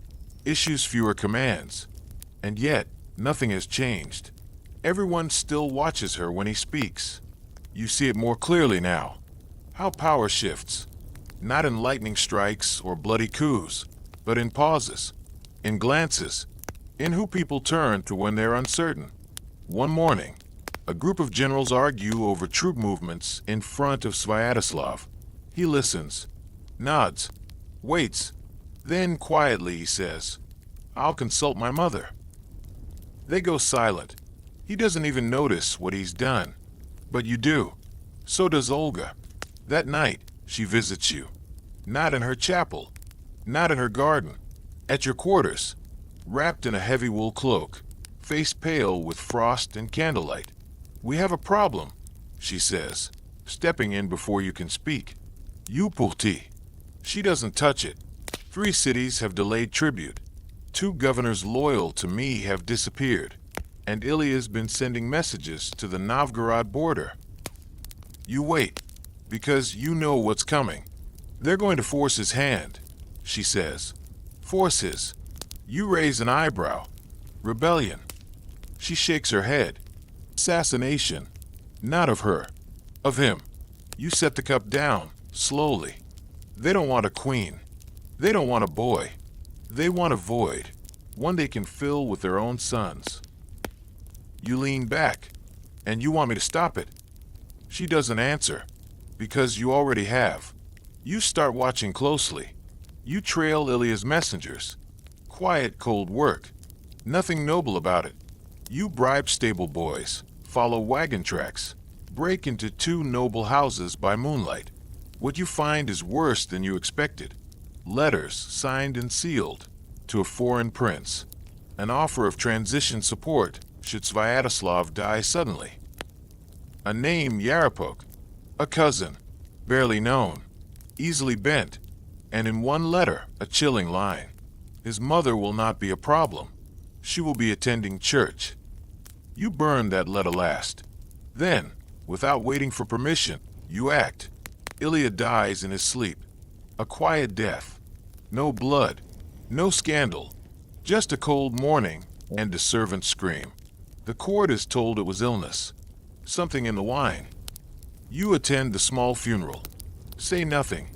issues fewer commands. And yet, nothing has changed. Everyone still watches her when he speaks. You see it more clearly now. How power shifts. Not in lightning strikes or bloody coups, but in pauses, in glances, in who people turn to when they're uncertain. One morning, a group of generals argue over troop movements in front of Sviatoslav. He listens, nods, waits. Then quietly he says, "I'll consult my mother." They go silent. He doesn't even notice what he's done. But you do. So does Olga. That night, she visits you. Not in her chapel. Not in her garden. At your quarters. Wrapped in a heavy wool cloak. Face pale with frost and candlelight. "We have a problem," she says, stepping in before you can speak. "You Purti." She doesn't touch it. 3 cities have delayed tribute. 2 governors loyal to me have disappeared. And Ilya's been sending messages to the Novgorod border. You wait, because you know what's coming. They're going to force his hand, she says. Force his. You raise an eyebrow. Rebellion. She shakes her head. Assassination. Not of her. Of him. You set the cup down, slowly. They don't want a queen. They don't want a boy. They want a void. One they can fill with their own sons. You lean back, and you want me to stop it. She doesn't answer, because you already have. You start watching closely. You trail Ilya's messengers. Quiet, cold work. Nothing noble about it. You bribe stable boys, follow wagon tracks, break into 2 noble houses by moonlight. What you find is worse than you expected. Letters signed and sealed to a foreign prince. An offer of transition support should Sviatoslav die suddenly. A name, Yarapok. A cousin, barely known, easily bent, and in one letter, a chilling line. His mother will not be a problem. She will be attending church. You burn that letter last. Then, without waiting for permission, you act. Ilya dies in his sleep. A quiet death. No blood. No scandal. Just a cold morning and a servant's scream. The court is told it was illness. Something in the wine. You attend the small funeral. Say nothing.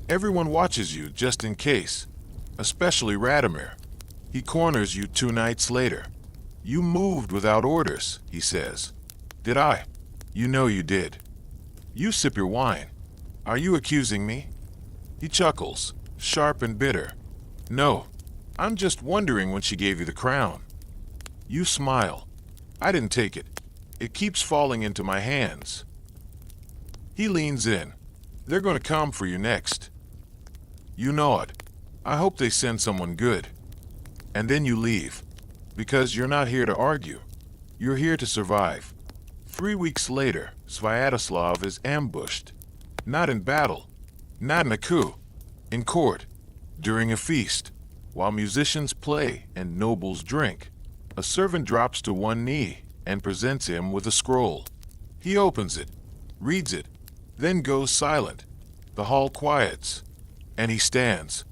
Everyone watches you just in case. Especially Radomir. He corners you 2 nights later. You moved without orders, he says. Did I? You know you did. You sip your wine. Are you accusing me? He chuckles, sharp and bitter. No, I'm just wondering when she gave you the crown. You smile. I didn't take it. It keeps falling into my hands. He leans in. They're going to come for you next. You nod. I hope they send someone good. And then you leave. Because you're not here to argue. You're here to survive. 3 weeks later, Sviatoslav is ambushed. Not in battle. Not in a coup. In court. During a feast. While musicians play and nobles drink. A servant drops to one knee and presents him with a scroll. He opens it, reads it, then goes silent. The hall quiets, and he stands.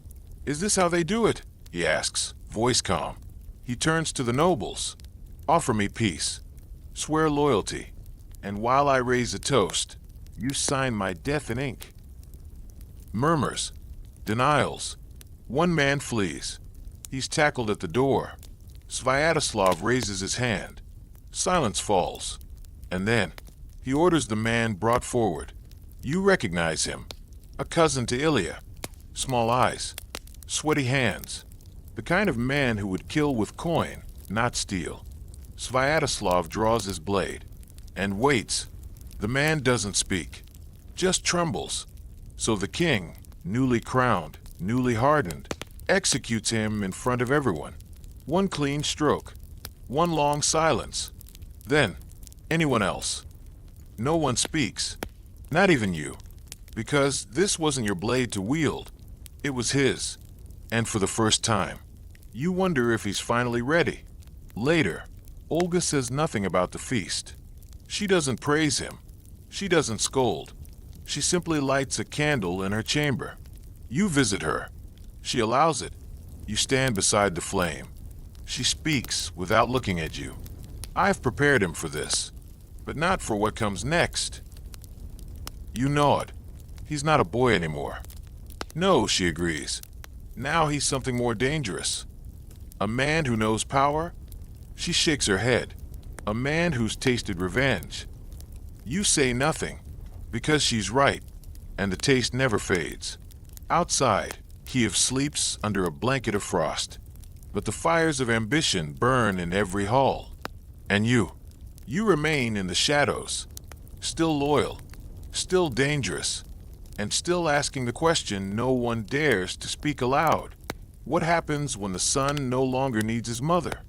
Is this how they do it? He asks, voice calm. He turns to the nobles. Offer me peace. Swear loyalty. And while I raise a toast, you sign my death in ink. Murmurs. Denials. One man flees. He's tackled at the door. Sviatoslav raises his hand. Silence falls. And then, he orders the man brought forward. You recognize him. A cousin to Ilya. Small eyes. Sweaty hands. The kind of man who would kill with coin, not steel. Sviatoslav draws his blade. And waits. The man doesn't speak. Just trembles. So the king, newly crowned, newly hardened, executes him in front of everyone. One clean stroke. One long silence. Then, anyone else. No one speaks. Not even you. Because this wasn't your blade to wield. It was his. And for the first time, You wonder if he's finally ready. Later, Olga says nothing about the feast. She doesn't praise him. She doesn't scold. She simply lights a candle in her chamber. You visit her. She allows it. You stand beside the flame. She speaks without looking at you. I've prepared him for this, but not for what comes next. You nod. He's not a boy anymore. No, she agrees. Now he's something more dangerous. A man who knows power? She shakes her head. A man who's tasted revenge. You say nothing, because she's right, and the taste never fades. Outside, Kyiv sleeps under a blanket of frost, but the fires of ambition burn in every hall. And you remain in the shadows, still loyal, still dangerous, and still asking the question no one dares to speak aloud. What happens when the son no longer needs his mother?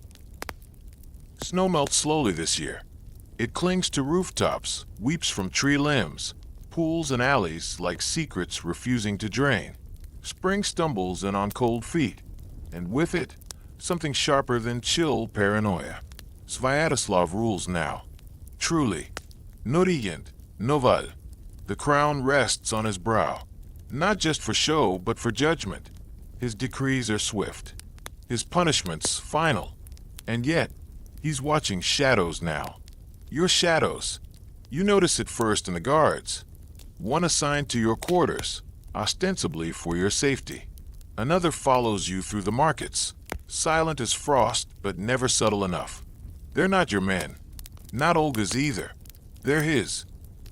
Snow melts slowly this year. It clings to rooftops, weeps from tree limbs, pools and alleys like secrets refusing to drain. Spring stumbles in on cold feet, and with it, something sharper than chill paranoia. Sviatoslav rules now. Truly. Norigent, Noval. The crown rests on his brow, not just for show, but for judgment. His decrees are swift, his punishments final, and yet, he's watching shadows now. Your shadows. You notice it first in the guards. One assigned to your quarters, ostensibly for your safety. Another follows you through the markets, silent as frost, but never subtle enough. They're not your men. Not Olga's either. They're his.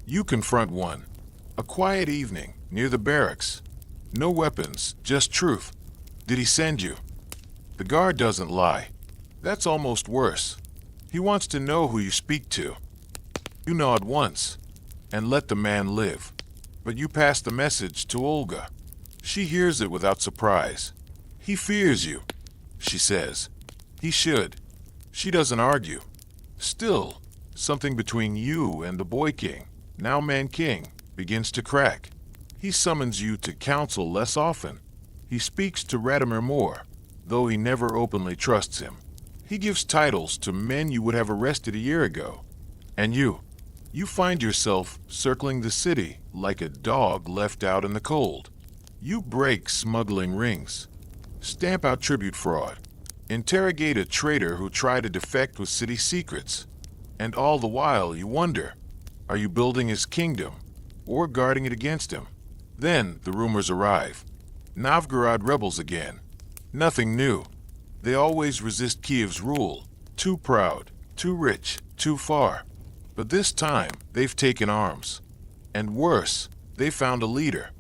You confront one. A quiet evening, near the barracks. No weapons, just truth. Did he send you? The guard doesn't lie. That's almost worse. He wants to know who you speak to. You nod once, and let the man live. But you pass the message to Olga. She hears it without surprise. He fears you, she says. He should. She doesn't argue. Still, something between you and the boy king, now man king, begins to crack. He summons you to council less often. He speaks to Radomir more, though he never openly trusts him. He gives titles to men you would have arrested a year ago. And you find yourself circling the city like a dog left out in the cold. You break smuggling rings, stamp out tribute fraud, interrogate a traitor who tried to defect with city secrets. And all the while you wonder, are you building his kingdom or guarding it against him? Then the rumors arrive. Novgorod rebels again. Nothing new. They always resist Kyiv's rule. Too proud, too rich, too far. But this time, they've taken arms. And worse, they found a leader.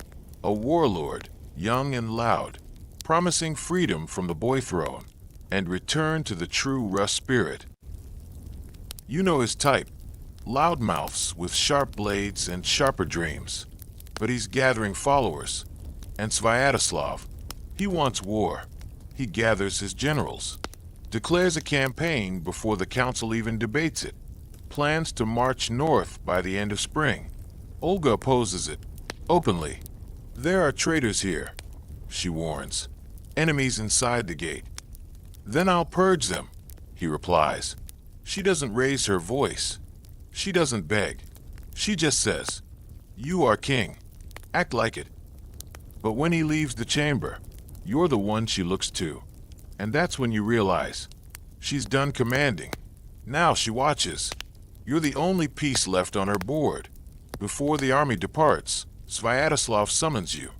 A warlord, young and loud, promising freedom from the boy throne and return to the true Rus spirit. You know his type. Loudmouths with sharp blades and sharper dreams. But he's gathering followers. And Sviatoslav, he wants war. He gathers his generals, declares a campaign before the council even debates it, plans to march north by the end of spring. Olga opposes it, openly. There are traitors here, she warns, enemies inside the gate. Then I'll purge them, he replies. She doesn't raise her voice. She doesn't beg. She just says, you are king. Act like it. But when he leaves the chamber, you're the one she looks to. And that's when you realize, she's done commanding. Now she watches. You're the only piece left on her board. Before the army departs, Sviatoslav summons you.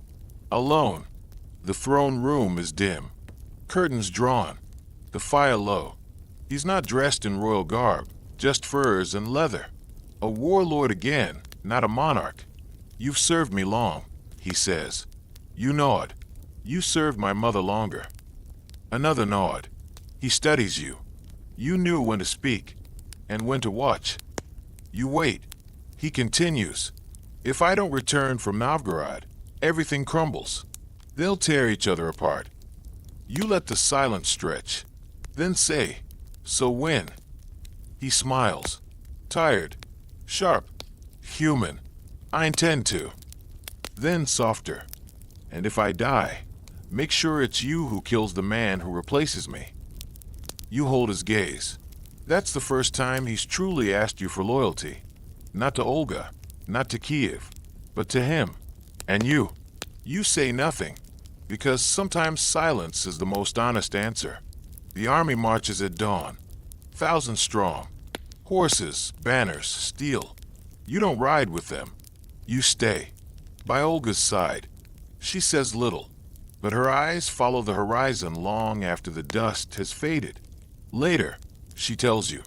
Alone. The throne room is dim. Curtains drawn. The fire low. He's not dressed in royal garb, just furs and leather. A warlord again, not a monarch. You've served me long, he says. You nod. You served my mother longer. Another nod. He studies you. You knew when to speak and when to watch. You wait. He continues. If I don't return from Novgorod, everything crumbles. They'll tear each other apart. You let the silence stretch. Then say, so when? He smiles. Tired. Sharp. Human. I intend to. Then softer. And if I die, Make sure it's you who kills the man who replaces me." You hold his gaze. That's the first time he's truly asked you for loyalty. Not to Olga, not to Kyiv, but to him. And you say nothing, because sometimes silence is the most honest answer. The army marches at dawn, thousands strong. Horses, banners, steel. You don't ride with them. You stay. By Olga's side. She says little, but her eyes follow the horizon long after the dust has faded. Later, she tells you,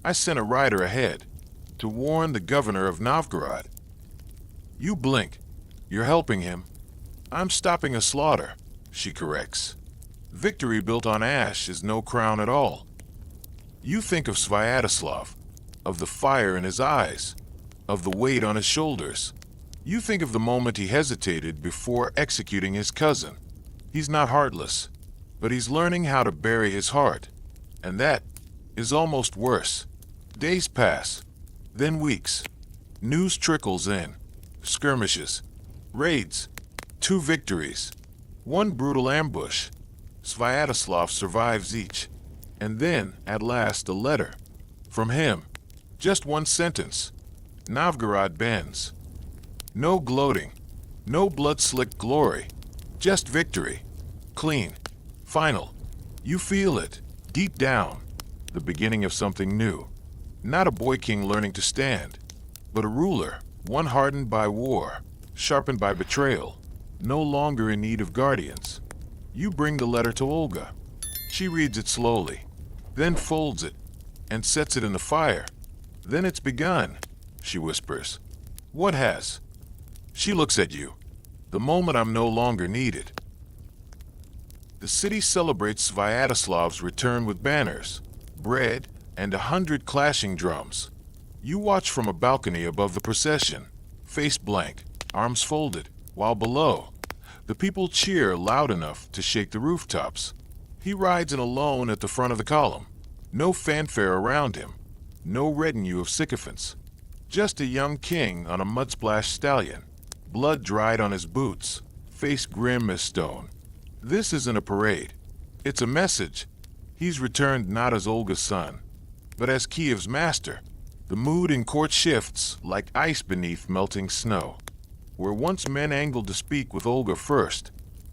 "I sent a rider ahead to warn the governor of Novgorod." You blink. You're helping him. "I'm stopping a slaughter," she corrects. Victory built on ash is no crown at all. You think of Sviatoslav, of the fire in his eyes, of the weight on his shoulders. You think of the moment he hesitated before executing his cousin. He's not heartless, but he's learning how to bury his heart. And that is almost worse. Days pass, then weeks. News trickles in. Skirmishes, raids, 2 victories, 1 brutal ambush. Sviatoslav survives each. And then, at last, a letter. From him. Just 1 sentence. Novgorod bends. No gloating. No blood-slicked glory. Just victory. Clean. Final. You feel it. Deep down. The beginning of something new. Not a boy king learning to stand, but a ruler, one hardened by war, sharpened by betrayal, no longer in need of guardians. You bring the letter to Olga. She reads it slowly, then folds it, and sets it in the fire. "Then it's begun," she whispers. "What has?" She looks at you. "The moment I'm no longer needed." The city celebrates Sviatoslav's return with banners, bread, and 100 clashing drums. You watch from a balcony above the procession, face blank, arms folded, while below, the people cheer loud enough to shake the rooftops. He rides in alone at the front of the column. No fanfare around him, no retinue of sycophants. Just a young king on a mud-splashed stallion, blood dried on his boots, face grim as stone. This isn't a parade. It's a message. He's returned not as Olga's son, but as Kyiv's master. The mood in court shifts like ice beneath melting snow. Where once men angled to speak with Olga first,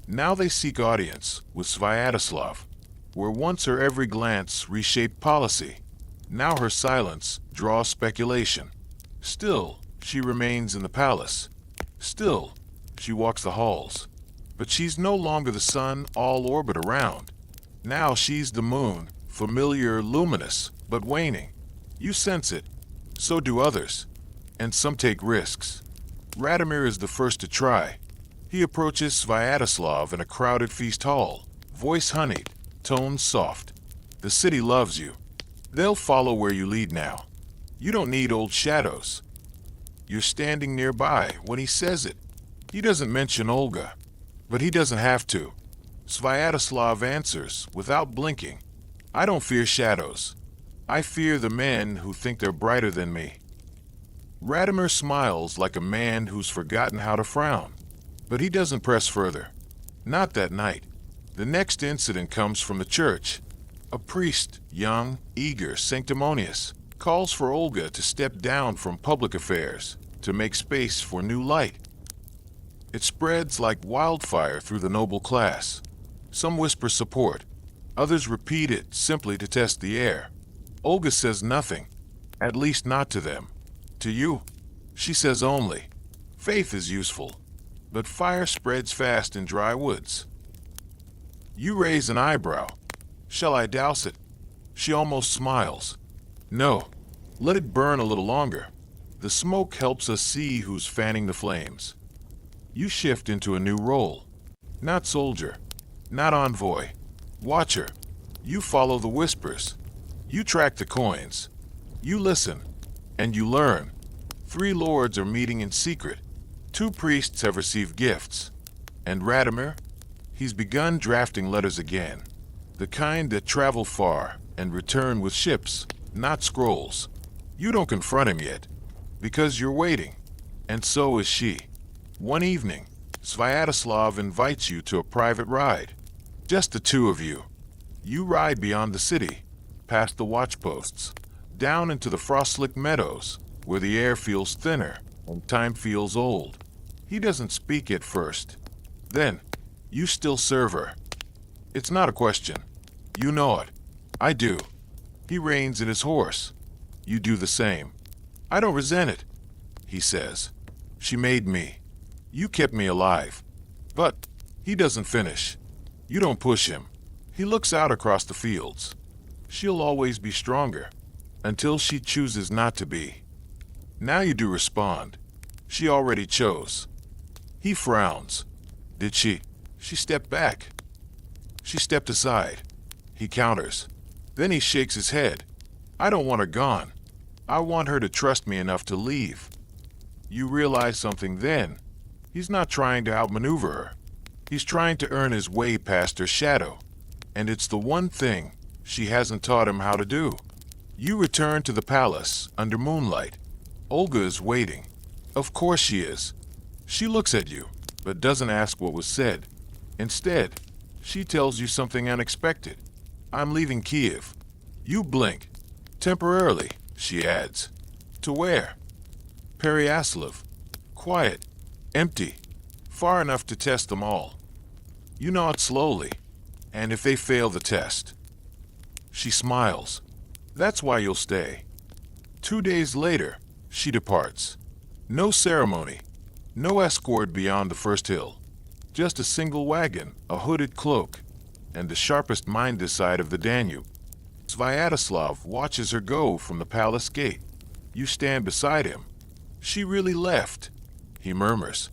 now they seek audience with Sviatoslav. Where once her every glance reshaped policy, now her silence draws speculation. Still, she remains in the palace. Still, she walks the halls. But she's no longer the sun all orbit around. Now she's the moon, familiar, luminous, but waning. You sense it. So do others. And some take risks. Radomir is the first to try. He approaches Sviatoslav in a crowded feast hall, voice honeyed, tones soft. The city loves you. They'll follow where you lead now. You don't need old shadows. You're standing nearby when he says it. He doesn't mention Olga, but he doesn't have to. Sviatoslav answers without blinking. "I don't fear shadows. I fear the men who think they're brighter than me." Radomir smiles like a man who's forgotten how to frown, but he doesn't press further. Not that night. The next incident comes from the church. A priest, young, eager, sanctimonious, calls for Olga to step down from public affairs to make space for new light. It spreads like wildfire through the noble class. Some whisper support. Others repeat it simply to test the air. Olga says nothing, at least not to them. To you, she says only, "Faith is useful, but fire spreads fast in dry woods." You raise an eyebrow. "Shall I douse it?" She almost smiles. "No, let it burn a little longer. The smoke helps us see who's fanning the flames." You shift into a new role. Not soldier, not envoy, watcher. You follow the whispers. You track the coins. You listen, and you learn. 3 lords are meeting in secret. 2 priests have received gifts. And Radomir? He's begun drafting letters again. The kind that travel far and return with ships, not scrolls. You don't confront him yet, because you're waiting. And so is she. One evening, Sviatoslav invites you to a private ride. Just the two of you. You ride beyond the city, past the watchposts, down into the frost-slick meadows, where the air feels thinner and time feels old. He doesn't speak at first. Then, you still serve her. It's not a question. You know it. I do. He reins in his horse. You do the same. I don't resent it, he says. She made me. You kept me alive. But he doesn't finish. You don't push him. He looks out across the fields. She'll always be stronger, until she chooses not to be. Now you do respond. She already chose. He frowns. Did she? She stepped back. She stepped aside. He counters. Then he shakes his head. I don't want her gone. I want her to trust me enough to leave. You realize something then. He's not trying to outmaneuver her. He's trying to earn his way past her shadow. And it's the one thing she hasn't taught him how to do. You return to the palace under moonlight. Olga is waiting. Of course she is. She looks at you, but doesn't ask what was said. Instead, she tells you something unexpected. I'm leaving Kyiv. You blink. Temporarily, she adds. To where? Pereyaslav. Quiet. Empty. Far enough to test them all. You nod slowly, and if they fail the test. She smiles. That's why you'll stay. 2 days later, she departs. No ceremony. No escort beyond the first hill. Just a single wagon, a hooded cloak, and the sharpest mind this side of the Danube. Sviatoslav watches her go from the palace gate. You stand beside him. She really left, he murmurs.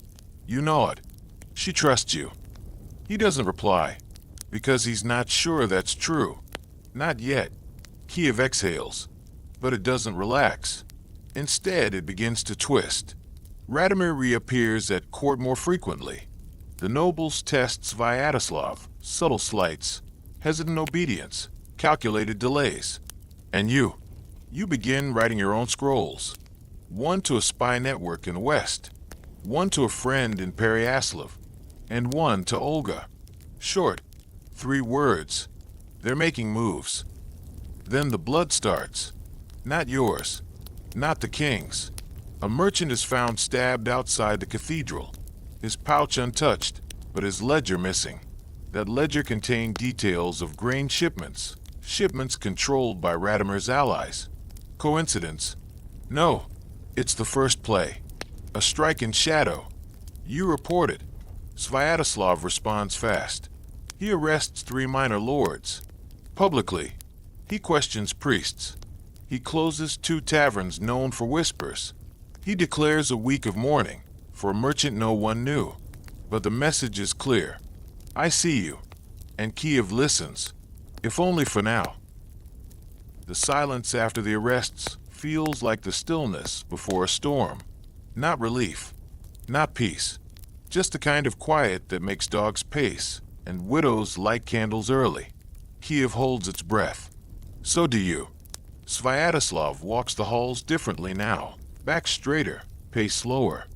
You nod. She trusts you. He doesn't reply, because he's not sure that's true. Not yet. Kyiv exhales, but it doesn't relax. Instead, it begins to twist. Radomir reappears at court more frequently. The nobles test Sviatoslav, subtle slights, hesitant obedience, calculated delays. And you begin writing your own scrolls. One to a spy network in the West, one to a friend in Pereyaslav, and one to Olga. Short, 3 words. They're making moves. Then the blood starts. Not yours, not the king's. A merchant is found stabbed outside the cathedral, his pouch untouched, but his ledger missing. That ledger contained details of grain shipments controlled by Radomir's allies. Coincidence? No, it's the first play. A strike in shadow. You report it. Sviatoslav responds fast. He arrests 3 minor lords. Publicly, he questions priests. He closes 2 taverns known for whispers. He declares a week of mourning for a merchant no one knew. But the message is clear. I see you. And Kyiv listens, if only for now. The silence after the arrests feels like the stillness before a storm. Not relief, not peace. Just the kind of quiet that makes dogs pace and widows light candles early. Kyiv holds its breath. So do you. Sviatoslav walks the halls differently now. Back straighter, pace slower,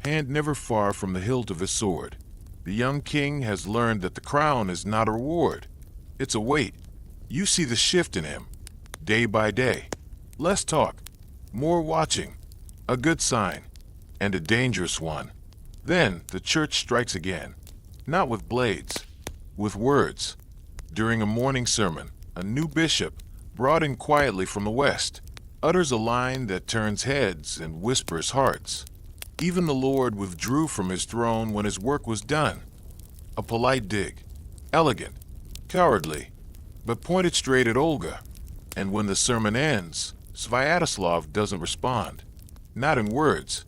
hand never far from the hilt of his sword. The young king has learned that the crown is not a reward. It's a weight. You see the shift in him, day by day. Less talk, more watching. A good sign, and a dangerous one. Then the church strikes again. Not with blades, with words. During a morning sermon, a new bishop, brought in quietly from the west, utters a line that turns heads and whispers hearts. Even the Lord withdrew from his throne when his work was done. A polite dig, elegant, cowardly, but pointed straight at Olga. And when the sermon ends, Sviatoslav doesn't respond. Not in words,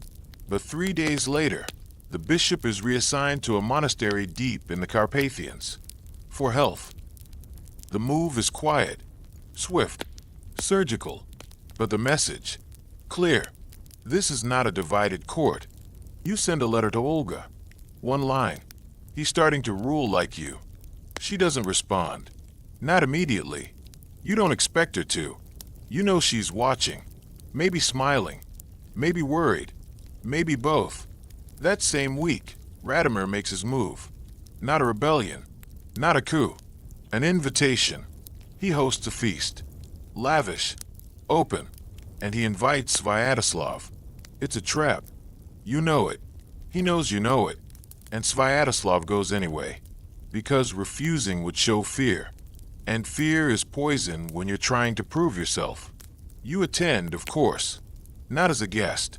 but 3 days later, the bishop is reassigned to a monastery deep in the Carpathians. For health. The move is quiet, swift, surgical, but the message, clear. This is not a divided court. You send a letter to Olga. 1 line. He's starting to rule like you. She doesn't respond. Not immediately. You don't expect her to. You know she's watching. Maybe smiling. Maybe worried. Maybe both. That same week, Radomir makes his move. Not a rebellion, not a coup, an invitation. He hosts a feast. Lavish, open, and he invites Sviatoslav. It's a trap. You know it. He knows you know it. And Sviatoslav goes anyway, because refusing would show fear. And fear is poison when you're trying to prove yourself. You attend, of course, not as a guest,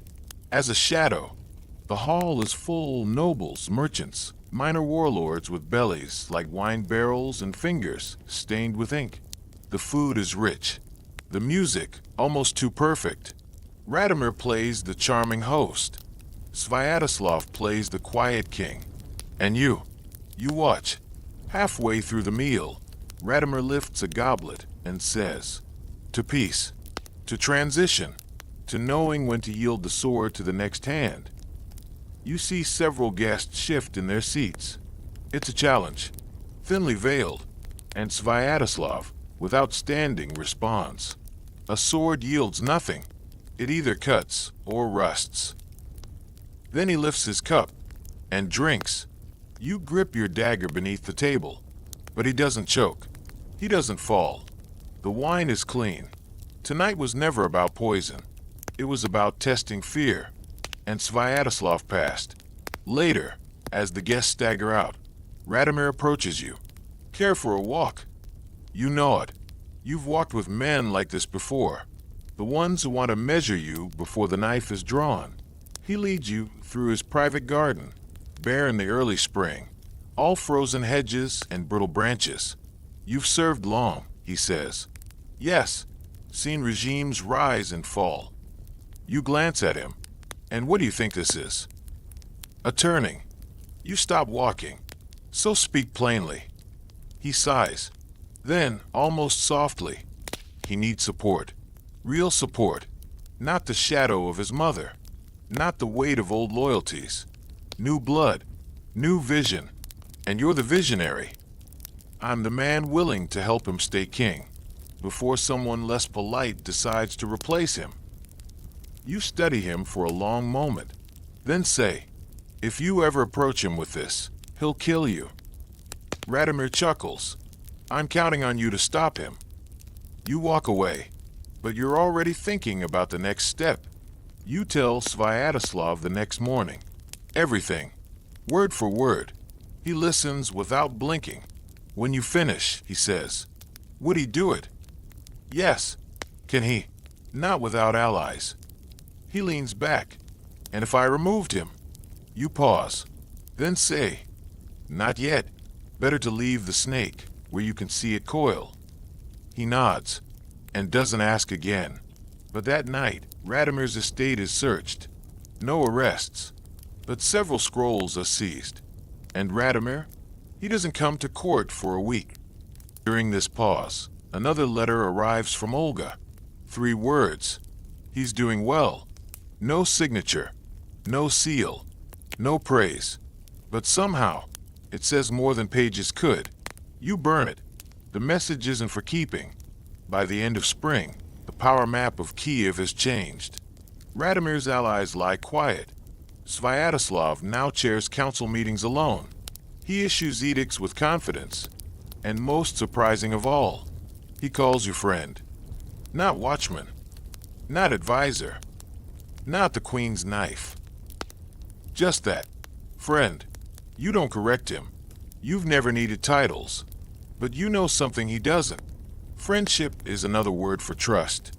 as a shadow. The hall is full nobles, merchants, minor warlords with bellies like wine barrels and fingers stained with ink. The food is rich. The music, almost too perfect. Radomir plays the charming host. Sviatoslav plays the quiet king. And you watch. Halfway through the meal, Radomir lifts a goblet and says, "To peace, to transition, to knowing when to yield the sword to the next hand." You see several guests shift in their seats. It's a challenge, thinly veiled, and Sviatoslav, without standing, responds. A sword yields nothing. It either cuts or rusts. Then he lifts his cup and drinks. You grip your dagger beneath the table, but he doesn't choke. He doesn't fall. The wine is clean. Tonight was never about poison. It was about testing fear. And Sviatoslav passed. Later, as the guests stagger out, Radomir approaches you. Care for a walk? You know it. You've walked with men like this before. The ones who want to measure you before the knife is drawn. He leads you through his private garden, bare in the early spring, all frozen hedges and brittle branches. You've served long, he says. Yes, seen regimes rise and fall. You glance at him. And what do you think this is? A turning. You stop walking. So speak plainly. He sighs. Then, almost softly, he needs support. Real support. Not the shadow of his mother. Not the weight of old loyalties. New blood. New vision. And you're the visionary. I'm the man willing to help him stay king, before someone less polite decides to replace him. You study him for a long moment, then say, if you ever approach him with this, he'll kill you. Radomir chuckles. I'm counting on you to stop him. You walk away, but you're already thinking about the next step. You tell Sviatoslav the next morning. Everything, word for word. He listens without blinking. When you finish, he says, would he do it? Yes. Can he? Not without allies. He leans back. And if I removed him? You pause. Then say, not yet. Better to leave the snake where you can see it coil. He nods and doesn't ask again. But that night, Radomir's estate is searched. No arrests, but several scrolls are seized. And Radomir? He doesn't come to court for a week. During this pause, another letter arrives from Olga. 3 words. He's doing well. No signature, no seal, no praise. But somehow, it says more than pages could. You burn it. The message isn't for keeping. By the end of spring, the power map of Kyiv has changed. Radomir's allies lie quiet. Sviatoslav now chairs council meetings alone. He issues edicts with confidence. And most surprising of all, he calls you friend. Not watchman. Not advisor. Not the queen's knife. Just that. Friend. You don't correct him. You've never needed titles. But you know something he doesn't. Friendship is another word for trust.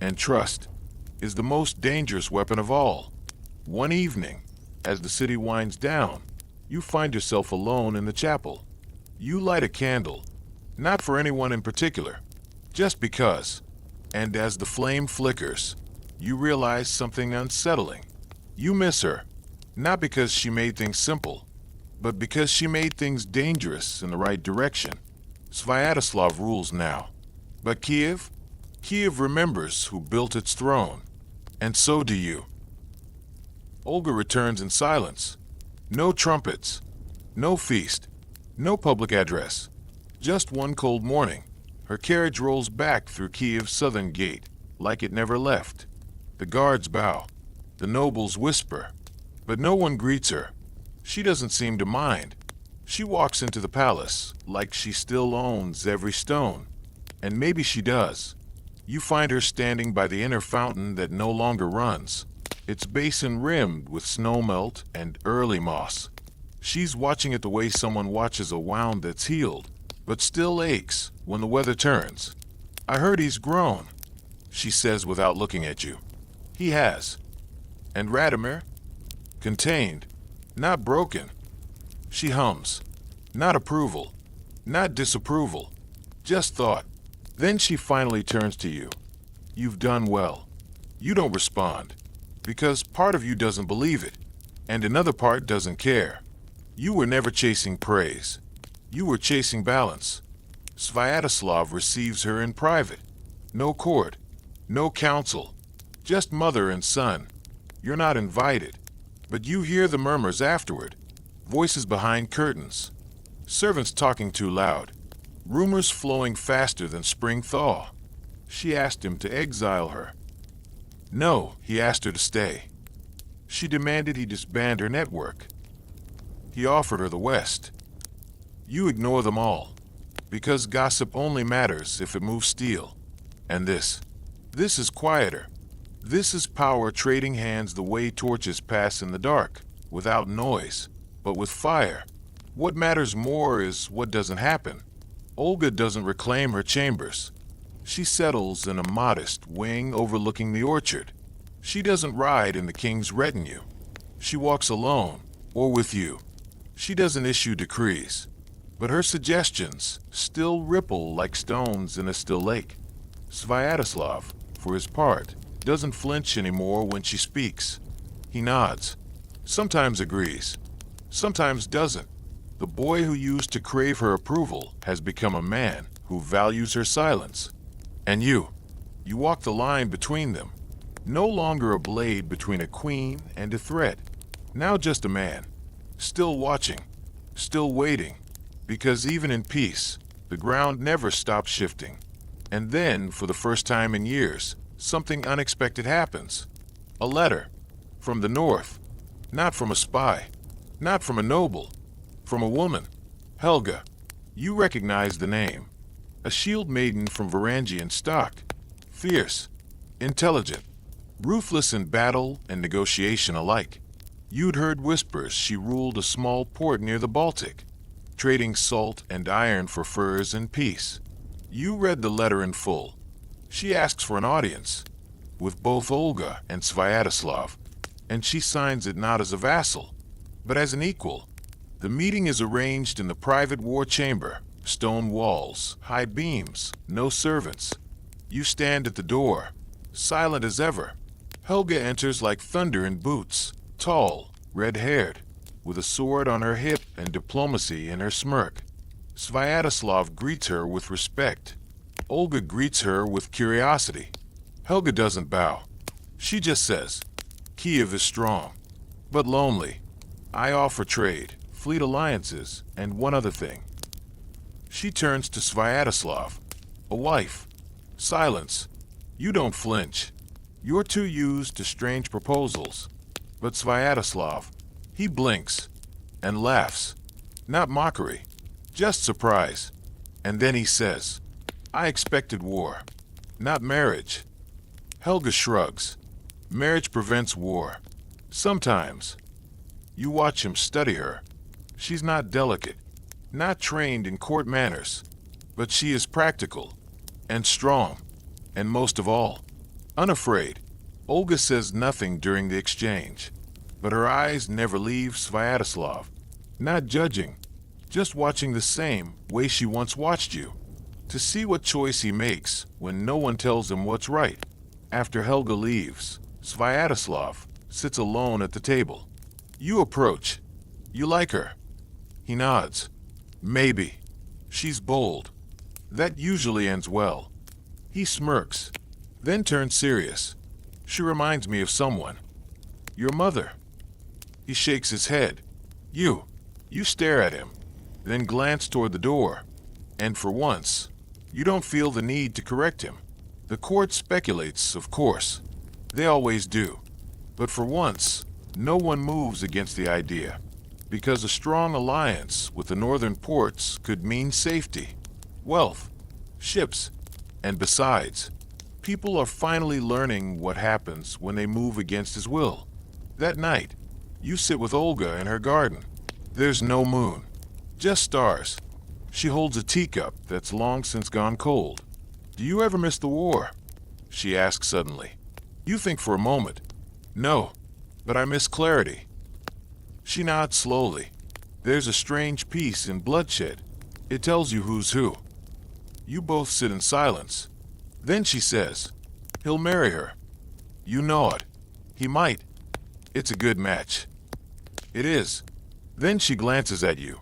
And trust is the most dangerous weapon of all. One evening, as the city winds down, you find yourself alone in the chapel. You light a candle, not for anyone in particular, just because. And as the flame flickers, you realize something unsettling. You miss her, not because she made things simple, but because she made things dangerous in the right direction. Sviatoslav rules now. But Kyiv? Kyiv remembers who built its throne. And so do you. Olga returns in silence. No trumpets, no feast, no public address. Just one cold morning. Her carriage rolls back through Kyiv's southern gate, like it never left. The guards bow. The nobles whisper. But no one greets her. She doesn't seem to mind. She walks into the palace like she still owns every stone. And maybe she does. You find her standing by the inner fountain that no longer runs, its basin rimmed with snowmelt and early moss. She's watching it the way someone watches a wound that's healed, but still aches when the weather turns. I heard he's grown, she says without looking at you. He has. And Radomir? Contained, not broken. She hums. Not approval, not disapproval, just thought. Then she finally turns to you. You've done well. You don't respond, because part of you doesn't believe it, and another part doesn't care. You were never chasing praise. You were chasing balance. Sviatoslav receives her in private. No court, no council, just mother and son. You're not invited, but you hear the murmurs afterward, voices behind curtains, servants talking too loud, rumors flowing faster than spring thaw. She asked him to exile her. No, he asked her to stay. She demanded he disband her network. He offered her the West. You ignore them all, because gossip only matters if it moves steel. And this is quieter. This is power trading hands the way torches pass in the dark, without noise, but with fire. What matters more is what doesn't happen. Olga doesn't reclaim her chambers. She settles in a modest wing overlooking the orchard. She doesn't ride in the king's retinue. She walks alone, or with you. She doesn't issue decrees, but her suggestions still ripple like stones in a still lake. Sviatoslav, for his part, doesn't flinch anymore when she speaks. He nods, sometimes agrees, sometimes doesn't. The boy who used to crave her approval has become a man who values her silence. And you walk the line between them. No longer a blade between a queen and a threat. Now just a man, still watching, still waiting, because even in peace, the ground never stops shifting. And then, for the first time in years, something unexpected happens. A letter from the north, not from a spy, not from a noble, from a woman. Helga. You recognize the name. A shield maiden from Varangian stock. Fierce, intelligent, ruthless in battle and negotiation alike. You'd heard whispers she ruled a small port near the Baltic, trading salt and iron for furs and peace. You read the letter in full. She asks for an audience, with both Olga and Sviatoslav, and she signs it not as a vassal, but as an equal. The meeting is arranged in the private war chamber, stone walls, high beams, no servants. You stand at the door, silent as ever. Helga enters like thunder in boots, tall, red-haired, with a sword on her hip and diplomacy in her smirk. Sviatoslav greets her with respect. Olga greets her with curiosity. Helga doesn't bow. She just says, Kyiv is strong, but lonely. I offer trade, fleet alliances, and one other thing. She turns to Sviatoslav, a wife. Silence. You don't flinch. You're too used to strange proposals. But Sviatoslav, he blinks and laughs. Not mockery, just surprise. And then he says, I expected war, not marriage. Helga shrugs. Marriage prevents war. Sometimes. You watch him study her. She's not delicate, not trained in court manners, but she is practical and strong, and most of all, unafraid. Olga says nothing during the exchange, but her eyes never leave Sviatoslav, not judging, just watching the same way she once watched you, to see what choice he makes when no one tells him what's right. After Helga leaves, Sviatoslav sits alone at the table. You approach. You like her. He nods. Maybe. She's bold. That usually ends well. He smirks, then turns serious. She reminds me of someone. Your mother. He shakes his head. You stare at him, then glance toward the door. And for once, you don't feel the need to correct him. The court speculates, of course. They always do. But for once, no one moves against the idea. because a strong alliance with the northern ports could mean safety, wealth, ships, and besides, people are finally learning what happens when they move against his will. That night, you sit with Olga in her garden. There's no moon, just stars. She holds a teacup that's long since gone cold. "Do you ever miss the war?" she asks suddenly. You think for a moment. "No, but I miss clarity." She nods slowly. There's a strange peace in bloodshed. It tells you who's who. You both sit in silence. Then she says, "He'll marry her." You nod. "He might." It's a good match. It is. Then she glances at you.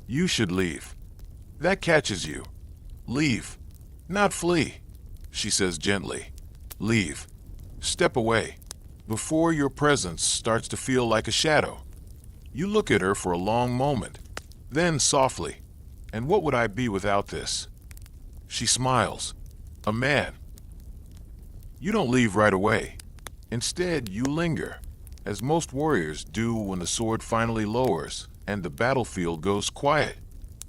"You should leave." That catches you. "Leave. Not flee," she says gently. "Leave. Step away, before your presence starts to feel like a shadow." You look at her for a long moment. Then softly, "And what would I be without this?" She smiles. "A man." You don't leave right away. Instead, you linger, as most warriors do when the sword finally lowers and the battlefield goes quiet.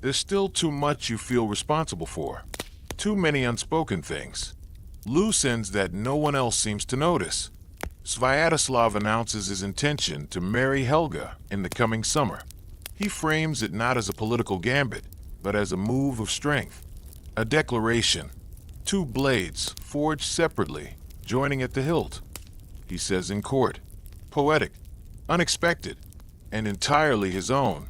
There's still too much you feel responsible for. Too many unspoken things. Loose ends that no one else seems to notice. Sviatoslav announces his intention to marry Helga in the coming summer. He frames it not as a political gambit, but as a move of strength. A declaration. Two blades, forged separately, joining at the hilt. He says in court. Poetic, unexpected, and entirely his own.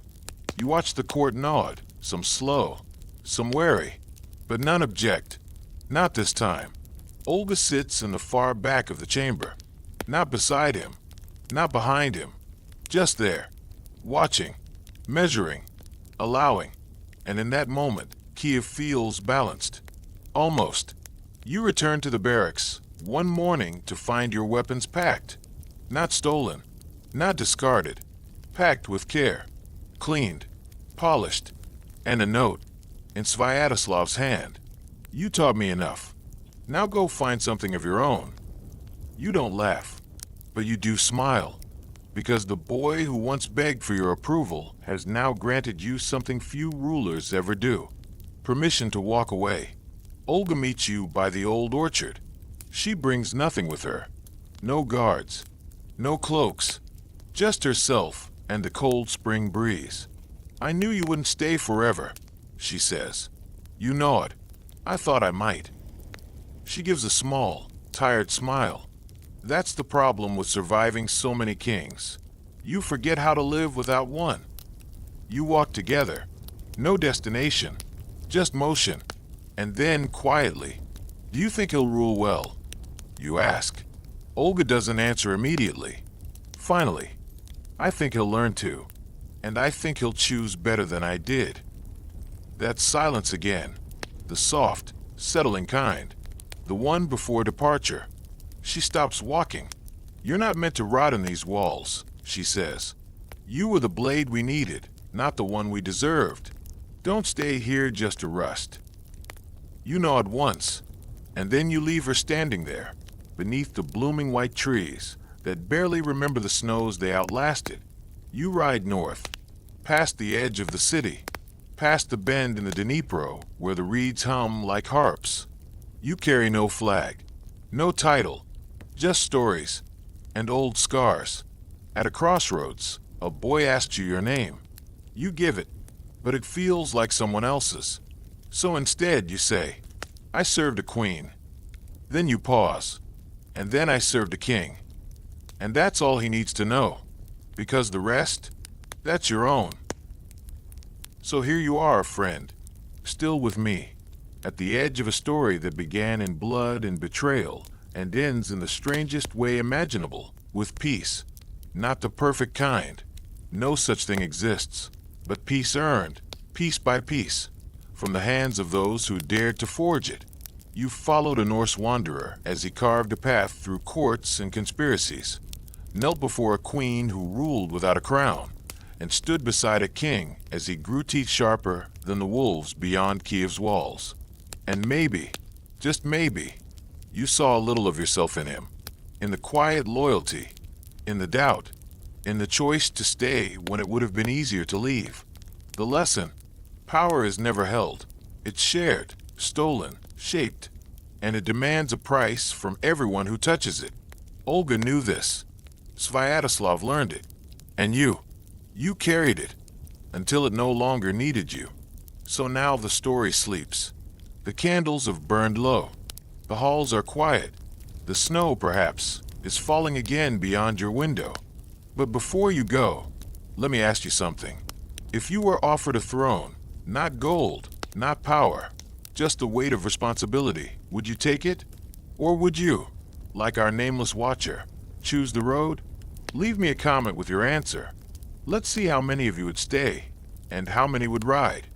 You watch the court nod, some slow, some wary, but none object. Not this time. Olga sits in the far back of the chamber. Not beside him, not behind him, just there, watching, measuring, allowing, and in that moment, Kyiv feels balanced. Almost. You return to the barracks one morning to find your weapons packed. Not stolen, not discarded, packed with care, cleaned, polished, and a note in Sviatoslav's hand. "You taught me enough. Now go find something of your own." You don't laugh, but you do smile, because the boy who once begged for your approval has now granted you something few rulers ever do. Permission to walk away. Olga meets you by the old orchard. She brings nothing with her. No guards, no cloaks, just herself and the cold spring breeze. "I knew you wouldn't stay forever," she says. You nod. "I thought I might." She gives a small, tired smile. That's the problem with surviving so many kings. You forget how to live without one. You walk together. No destination, just motion. And then, quietly, "Do you think he'll rule well?" You ask. Olga doesn't answer immediately. Finally, "I think he'll learn to. And I think he'll choose better than I did." That silence again. The soft, settling kind. The one before departure. She stops walking. "You're not meant to rot in these walls," she says. "You were the blade we needed, not the one we deserved. Don't stay here just to rust." You nod once, and then you leave her standing there, beneath the blooming white trees that barely remember the snows they outlasted. You ride north, past the edge of the city, past the bend in the Dnipro where the reeds hum like harps. You carry no flag, no title, just stories and old scars. At a crossroads, a boy asks you your name. You give it, but it feels like someone else's. So instead you say, "I served a queen." Then you pause, and then "I served a king." And that's all he needs to know, because the rest, that's your own. So here you are, friend, still with me, at the edge of a story that began in blood and betrayal and ends in the strangest way imaginable, with peace. Not the perfect kind. No such thing exists, but peace earned, piece by piece, from the hands of those who dared to forge it. You followed a Norse wanderer as he carved a path through courts and conspiracies, knelt before a queen who ruled without a crown, and stood beside a king as he grew teeth sharper than the wolves beyond Kyiv's walls. And maybe, just maybe, you saw a little of yourself in him, in the quiet loyalty, in the doubt, in the choice to stay when it would have been easier to leave. The lesson: power is never held. It's shared, stolen, shaped, and it demands a price from everyone who touches it. Olga knew this. Sviatoslav learned it. And you carried it until it no longer needed you. So now the story sleeps. The candles have burned low. The halls are quiet. The snow, perhaps, is falling again beyond your window. But before you go, let me ask you something. If you were offered a throne, not gold, not power, just the weight of responsibility, would you take it? Or would you, like our nameless watcher, choose the road? Leave me a comment with your answer. Let's see how many of you would stay, and how many would ride.